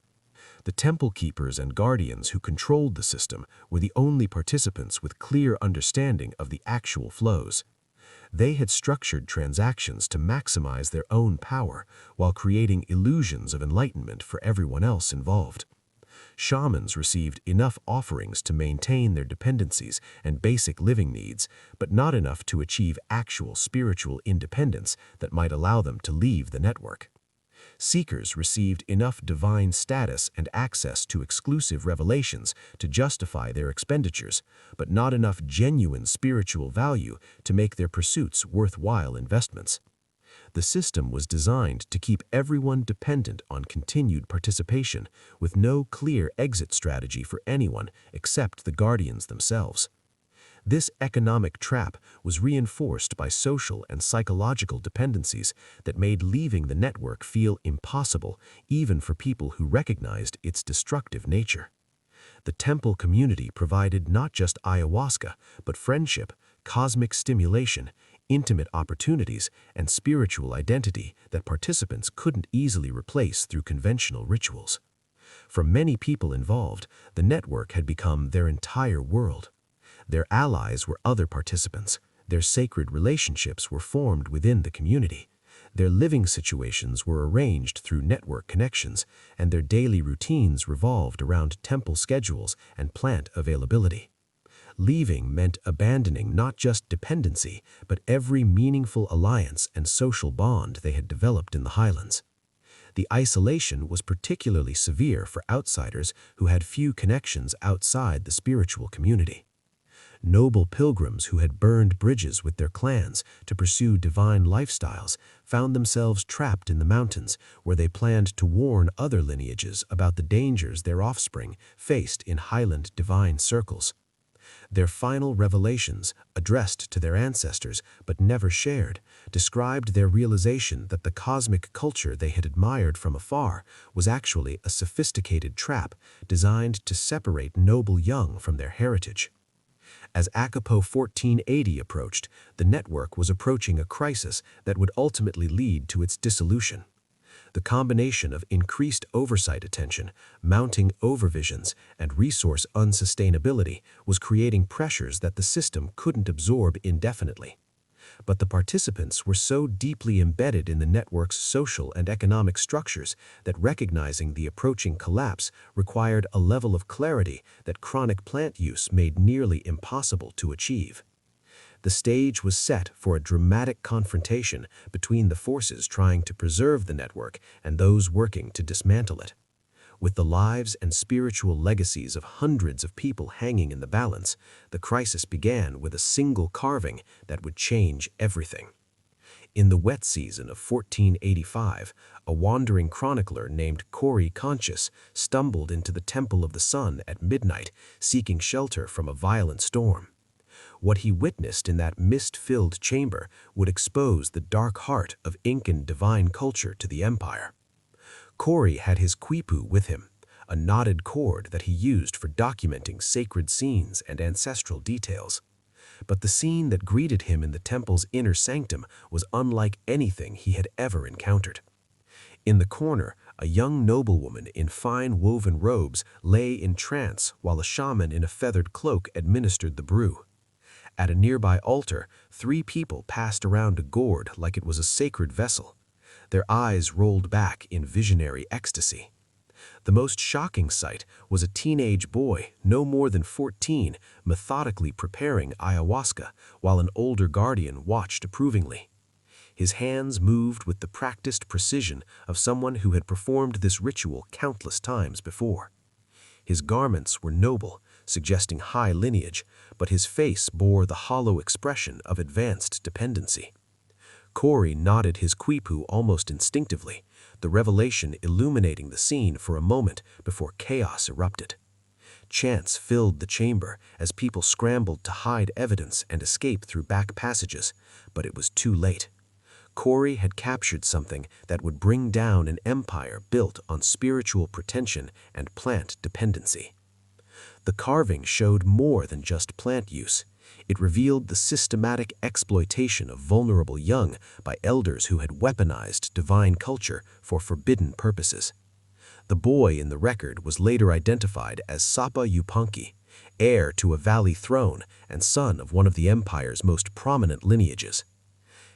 The temple keepers and guardians who controlled the system were the only participants with clear understanding of the actual flows. They had structured transactions to maximize their own power while creating illusions of enlightenment for everyone else involved. Shamans received enough offerings to maintain their dependencies and basic living needs, but not enough to achieve actual spiritual independence that might allow them to leave the network. Seekers received enough divine status and access to exclusive revelations to justify their expenditures, but not enough genuine spiritual value to make their pursuits worthwhile investments. The system was designed to keep everyone dependent on continued participation, with no clear exit strategy for anyone except the guardians themselves. This economic trap was reinforced by social and psychological dependencies that made leaving the network feel impossible even for people who recognized its destructive nature. The temple community provided not just ayahuasca, but friendship, cosmic stimulation, intimate opportunities, and spiritual identity that participants couldn't easily replace through conventional rituals. For many people involved, the network had become their entire world. Their allies were other participants. Their sacred relationships were formed within the community. Their living situations were arranged through network connections, and their daily routines revolved around temple schedules and plant availability. Leaving meant abandoning not just dependency, but every meaningful alliance and social bond they had developed in the highlands. The isolation was particularly severe for outsiders who had few connections outside the spiritual community. Noble pilgrims who had burned bridges with their clans to pursue divine lifestyles found themselves trapped in the mountains, where they planned to warn other lineages about the dangers their offspring faced in highland divine circles. Their final revelations, addressed to their ancestors but never shared, described their realization that the cosmic culture they had admired from afar was actually a sophisticated trap designed to separate noble young from their heritage. As Akapo 1480 approached, the network was approaching a crisis that would ultimately lead to its dissolution. The combination of increased oversight attention, mounting overvisions, and resource unsustainability was creating pressures that the system couldn't absorb indefinitely. But the participants were so deeply embedded in the network's social and economic structures that recognizing the approaching collapse required a level of clarity that chronic plant use made nearly impossible to achieve. The stage was set for a dramatic confrontation between the forces trying to preserve the network and those working to dismantle it. With the lives and spiritual legacies of hundreds of people hanging in the balance, the crisis began with a single carving that would change everything. In the wet season of 1485, a wandering chronicler named Corey Conscious stumbled into the Temple of the Sun at midnight, seeking shelter from a violent storm. What he witnessed in that mist-filled chamber would expose the dark heart of Incan divine culture to the empire. Corey had his quipu with him, a knotted cord that he used for documenting sacred scenes and ancestral details. But the scene that greeted him in the temple's inner sanctum was unlike anything he had ever encountered. In the corner, a young noblewoman in fine woven robes lay in trance while a shaman in a feathered cloak administered the brew. At a nearby altar, 3 people passed around a gourd like it was a sacred vessel. Their eyes rolled back in visionary ecstasy. The most shocking sight was a teenage boy, no more than 14, methodically preparing ayahuasca, while an older guardian watched approvingly. His hands moved with the practiced precision of someone who had performed this ritual countless times before. His garments were noble, suggesting high lineage, but his face bore the hollow expression of advanced dependency. Corey nodded his quipu almost instinctively, the revelation illuminating the scene for a moment before chaos erupted. Chants filled the chamber as people scrambled to hide evidence and escape through back passages, but it was too late. Corey had captured something that would bring down an empire built on spiritual pretension and plant dependency. The carving showed more than just plant use. It revealed the systematic exploitation of vulnerable young by elders who had weaponized divine culture for forbidden purposes. The boy in the record was later identified as Sapa Yupanqui, heir to a valley throne and son of one of the empire's most prominent lineages.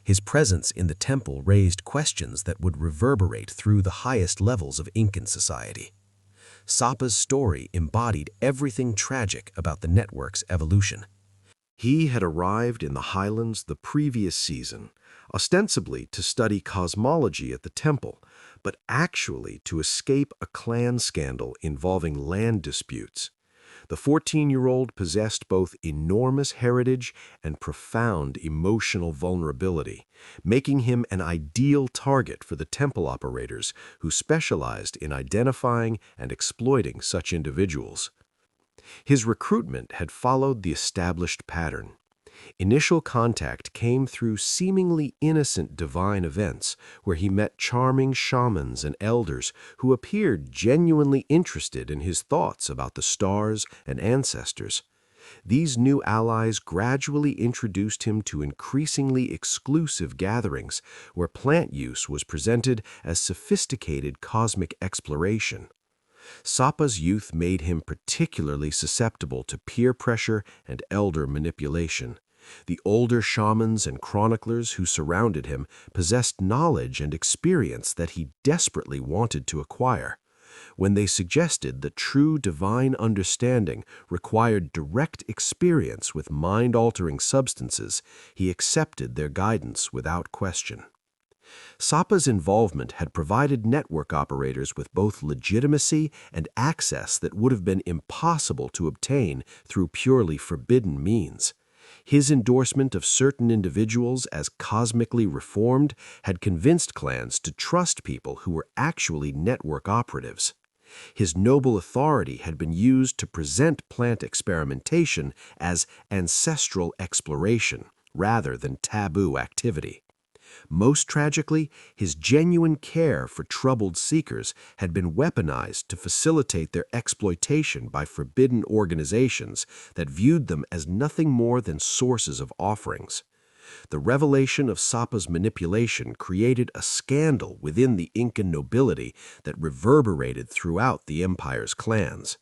His presence in the temple raised questions that would reverberate through the highest levels of Incan society. Sapa's story embodied everything tragic about the network's evolution. He had arrived in the highlands the previous season, ostensibly to study cosmology at the temple, but actually to escape a clan scandal involving land disputes. The 14-year-old possessed both enormous heritage and profound emotional vulnerability, making him an ideal target for the temple operators who specialized in identifying and exploiting such individuals. His recruitment had followed the established pattern. Initial contact came through seemingly innocent divine events where he met charming shamans and elders who appeared genuinely interested in his thoughts about the stars and ancestors. These new allies gradually introduced him to increasingly exclusive gatherings where plant use was presented as sophisticated cosmic exploration. Sapa's youth made him particularly susceptible to peer pressure and elder manipulation. The older shamans and chroniclers who surrounded him possessed knowledge and experience that he desperately wanted to acquire. When they suggested that true divine understanding required direct experience with mind-altering substances, he accepted their guidance without question. Sapa's involvement had provided network operators with both legitimacy and access that would have been impossible to obtain through purely forbidden means. His endorsement of certain individuals as cosmically reformed had convinced clans to trust people who were actually network operatives. His noble authority had been used to present plant experimentation as ancestral exploration rather than taboo activity. Most tragically, his genuine care for troubled seekers had been weaponized to facilitate their exploitation by forbidden organizations that viewed them as nothing more than sources of offerings. The revelation of Sapa's manipulation created a scandal within the Incan nobility that reverberated throughout the empire's clans.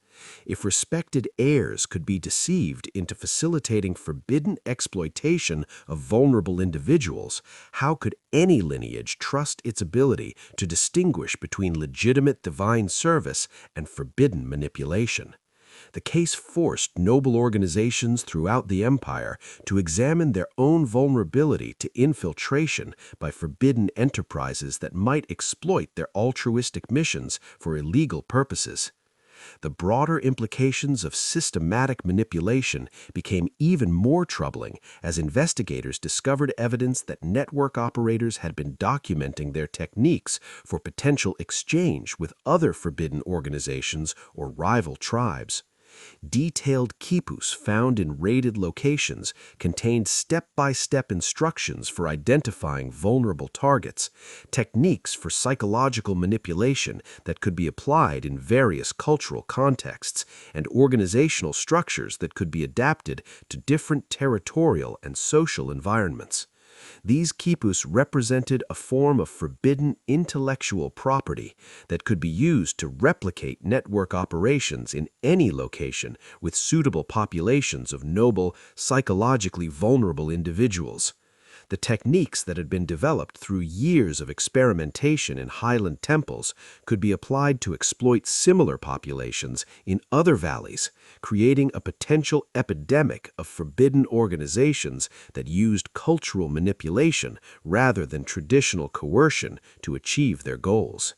If respected heirs could be deceived into facilitating forbidden exploitation of vulnerable individuals, how could any lineage trust its ability to distinguish between legitimate divine service and forbidden manipulation? The case forced noble organizations throughout the empire to examine their own vulnerability to infiltration by forbidden enterprises that might exploit their altruistic missions for illegal purposes. The broader implications of systematic manipulation became even more troubling as investigators discovered evidence that network operators had been documenting their techniques for potential exchange with other forbidden organizations or rival tribes. Detailed quipus found in raided locations contained step-by-step instructions for identifying vulnerable targets, techniques for psychological manipulation that could be applied in various cultural contexts, and organizational structures that could be adapted to different territorial and social environments. These quipus represented a form of forbidden intellectual property that could be used to replicate network operations in any location with suitable populations of noble, psychologically vulnerable individuals. The techniques that had been developed through years of experimentation in highland temples could be applied to exploit similar populations in other valleys, creating a potential epidemic of forbidden organizations that used cultural manipulation rather than traditional coercion to achieve their goals.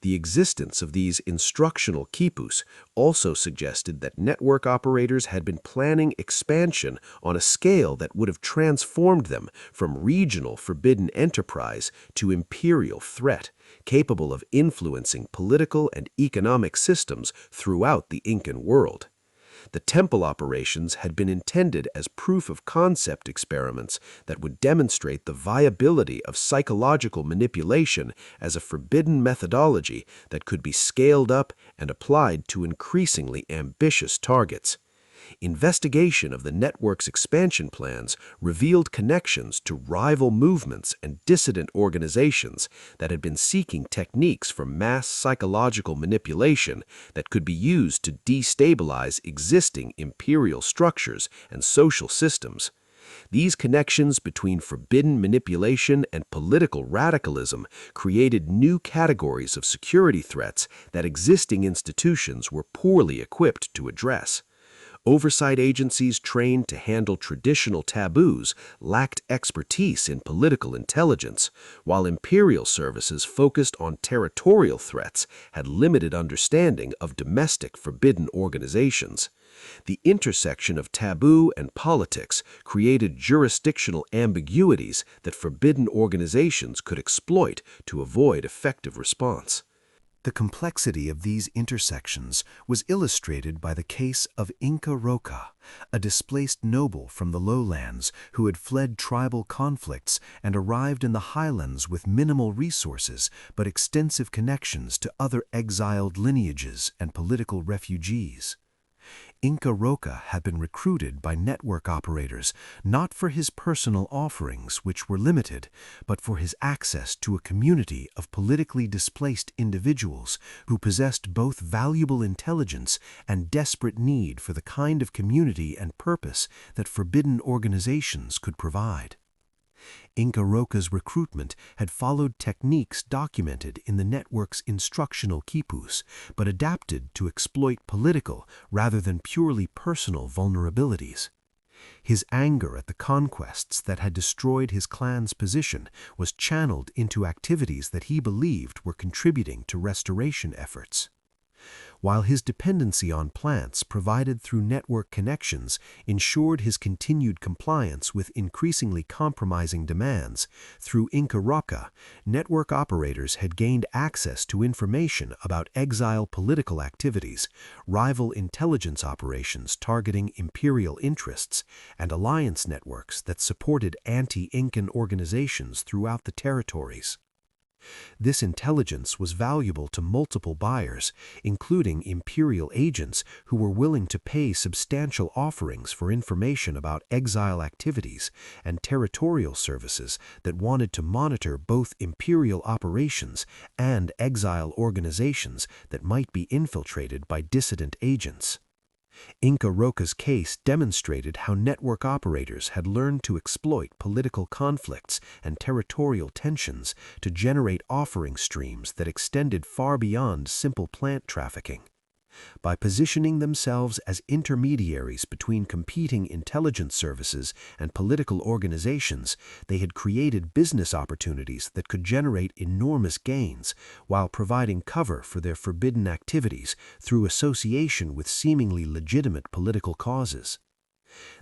The existence of these instructional quipus also suggested that network operators had been planning expansion on a scale that would have transformed them from regional forbidden enterprise to imperial threat, capable of influencing political and economic systems throughout the Incan world. The temple operations had been intended as proof-of-concept experiments that would demonstrate the viability of psychological manipulation as a forbidden methodology that could be scaled up and applied to increasingly ambitious targets. Investigation of the network's expansion plans revealed connections to rival movements and dissident organizations that had been seeking techniques for mass psychological manipulation that could be used to destabilize existing imperial structures and social systems. These connections between forbidden manipulation and political radicalism created new categories of security threats that existing institutions were poorly equipped to address. Oversight agencies trained to handle traditional taboos lacked expertise in political intelligence, while imperial services focused on territorial threats had limited understanding of domestic forbidden organizations. The intersection of taboo and politics created jurisdictional ambiguities that forbidden organizations could exploit to avoid effective response. The complexity of these intersections was illustrated by the case of Inca Roca, a displaced noble from the lowlands who had fled tribal conflicts and arrived in the highlands with minimal resources but extensive connections to other exiled lineages and political refugees. Inca Roca had been recruited by network operators not for his personal offerings, which were limited, but for his access to a community of politically displaced individuals who possessed both valuable intelligence and desperate need for the kind of community and purpose that forbidden organizations could provide. Inca Roca's recruitment had followed techniques documented in the network's instructional quipus, but adapted to exploit political rather than purely personal vulnerabilities. His anger at the conquests that had destroyed his clan's position was channeled into activities that he believed were contributing to restoration efforts. While his dependency on plants provided through network connections ensured his continued compliance with increasingly compromising demands, through Inca Roca, network operators had gained access to information about exile political activities, rival intelligence operations targeting imperial interests, and alliance networks that supported anti-Incan organizations throughout the territories. This intelligence was valuable to multiple buyers, including imperial agents who were willing to pay substantial offerings for information about exile activities, and territorial services that wanted to monitor both imperial operations and exile organizations that might be infiltrated by dissident agents. Inca Roca's case demonstrated how network operators had learned to exploit political conflicts and territorial tensions to generate offering streams that extended far beyond simple plant trafficking. By positioning themselves as intermediaries between competing intelligence services and political organizations, they had created business opportunities that could generate enormous gains while providing cover for their forbidden activities through association with seemingly legitimate political causes.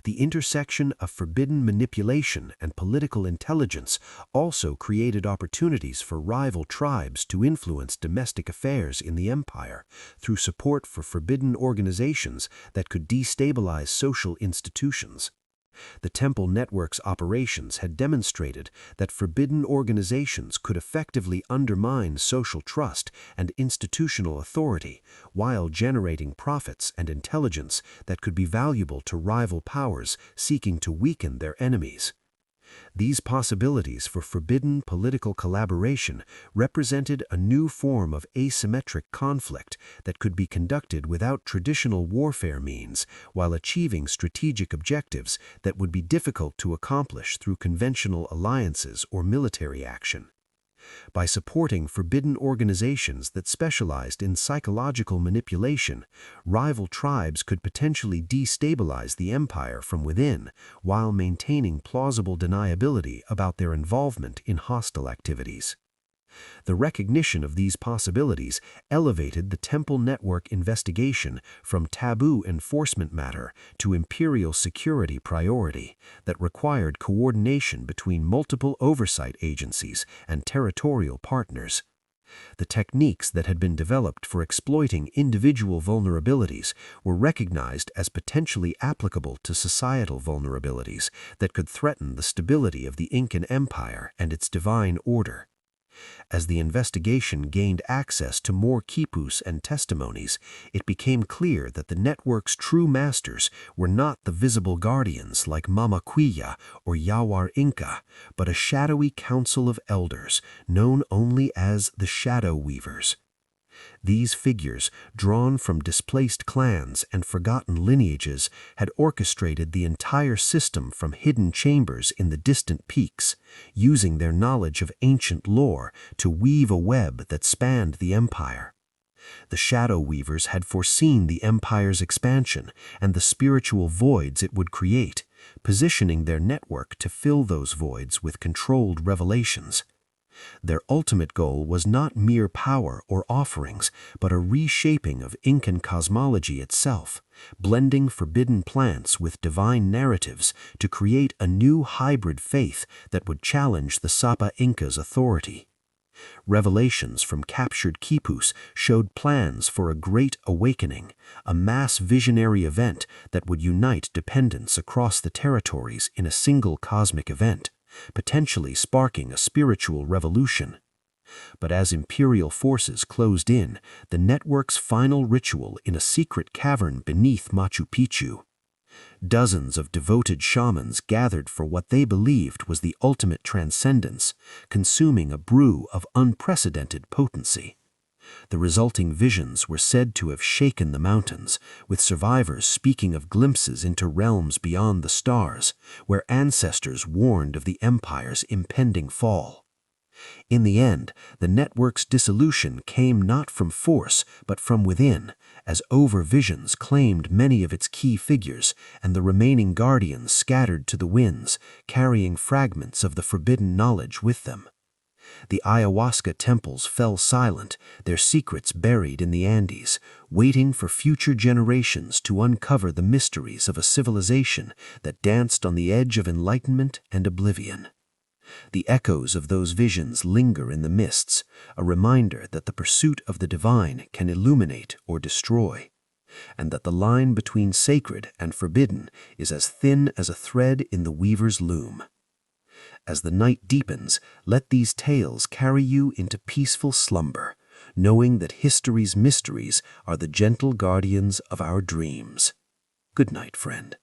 The intersection of forbidden manipulation and political intelligence also created opportunities for rival tribes to influence domestic affairs in the empire through support for forbidden organizations that could destabilize social institutions. The temple network's operations had demonstrated that forbidden organizations could effectively undermine social trust and institutional authority while generating profits and intelligence that could be valuable to rival powers seeking to weaken their enemies. These possibilities for forbidden political collaboration represented a new form of asymmetric conflict that could be conducted without traditional warfare means while achieving strategic objectives that would be difficult to accomplish through conventional alliances or military action. By supporting forbidden organizations that specialized in psychological manipulation, rival tribes could potentially destabilize the empire from within while maintaining plausible deniability about their involvement in hostile activities. The recognition of these possibilities elevated the temple network investigation from taboo enforcement matter to imperial security priority that required coordination between multiple oversight agencies and territorial partners. The techniques that had been developed for exploiting individual vulnerabilities were recognized as potentially applicable to societal vulnerabilities that could threaten the stability of the Incan Empire and its divine order. As the investigation gained access to more quipus and testimonies, it became clear that the network's true masters were not the visible guardians like Mama Quilla or Yawar Inca, but a shadowy council of elders known only as the Shadow Weavers. These figures, drawn from displaced clans and forgotten lineages, had orchestrated the entire system from hidden chambers in the distant peaks, using their knowledge of ancient lore to weave a web that spanned the empire. The Shadow Weavers had foreseen the empire's expansion and the spiritual voids it would create, positioning their network to fill those voids with controlled revelations. Their ultimate goal was not mere power or offerings, but a reshaping of Incan cosmology itself, blending forbidden plants with divine narratives to create a new hybrid faith that would challenge the Sapa Inca's authority. Revelations from captured quipus showed plans for a great awakening, a mass visionary event that would unite dependents across the territories in a single cosmic event, potentially sparking a spiritual revolution. But as imperial forces closed in, the network's final ritual in a secret cavern beneath Machu Picchu. Dozens of devoted shamans gathered for what they believed was the ultimate transcendence, consuming a brew of unprecedented potency. The resulting visions were said to have shaken the mountains, with survivors speaking of glimpses into realms beyond the stars, where ancestors warned of the empire's impending fall. In the end, the network's dissolution came not from force but from within, as over-visions claimed many of its key figures, and the remaining guardians scattered to the winds, carrying fragments of the forbidden knowledge with them. The ayahuasca temples fell silent, their secrets buried in the Andes, waiting for future generations to uncover the mysteries of a civilization that danced on the edge of enlightenment and oblivion. The echoes of those visions linger in the mists, a reminder that the pursuit of the divine can illuminate or destroy, and that the line between sacred and forbidden is as thin as a thread in the weaver's loom. As the night deepens, let these tales carry you into peaceful slumber, knowing that history's mysteries are the gentle guardians of our dreams. Good night, friend.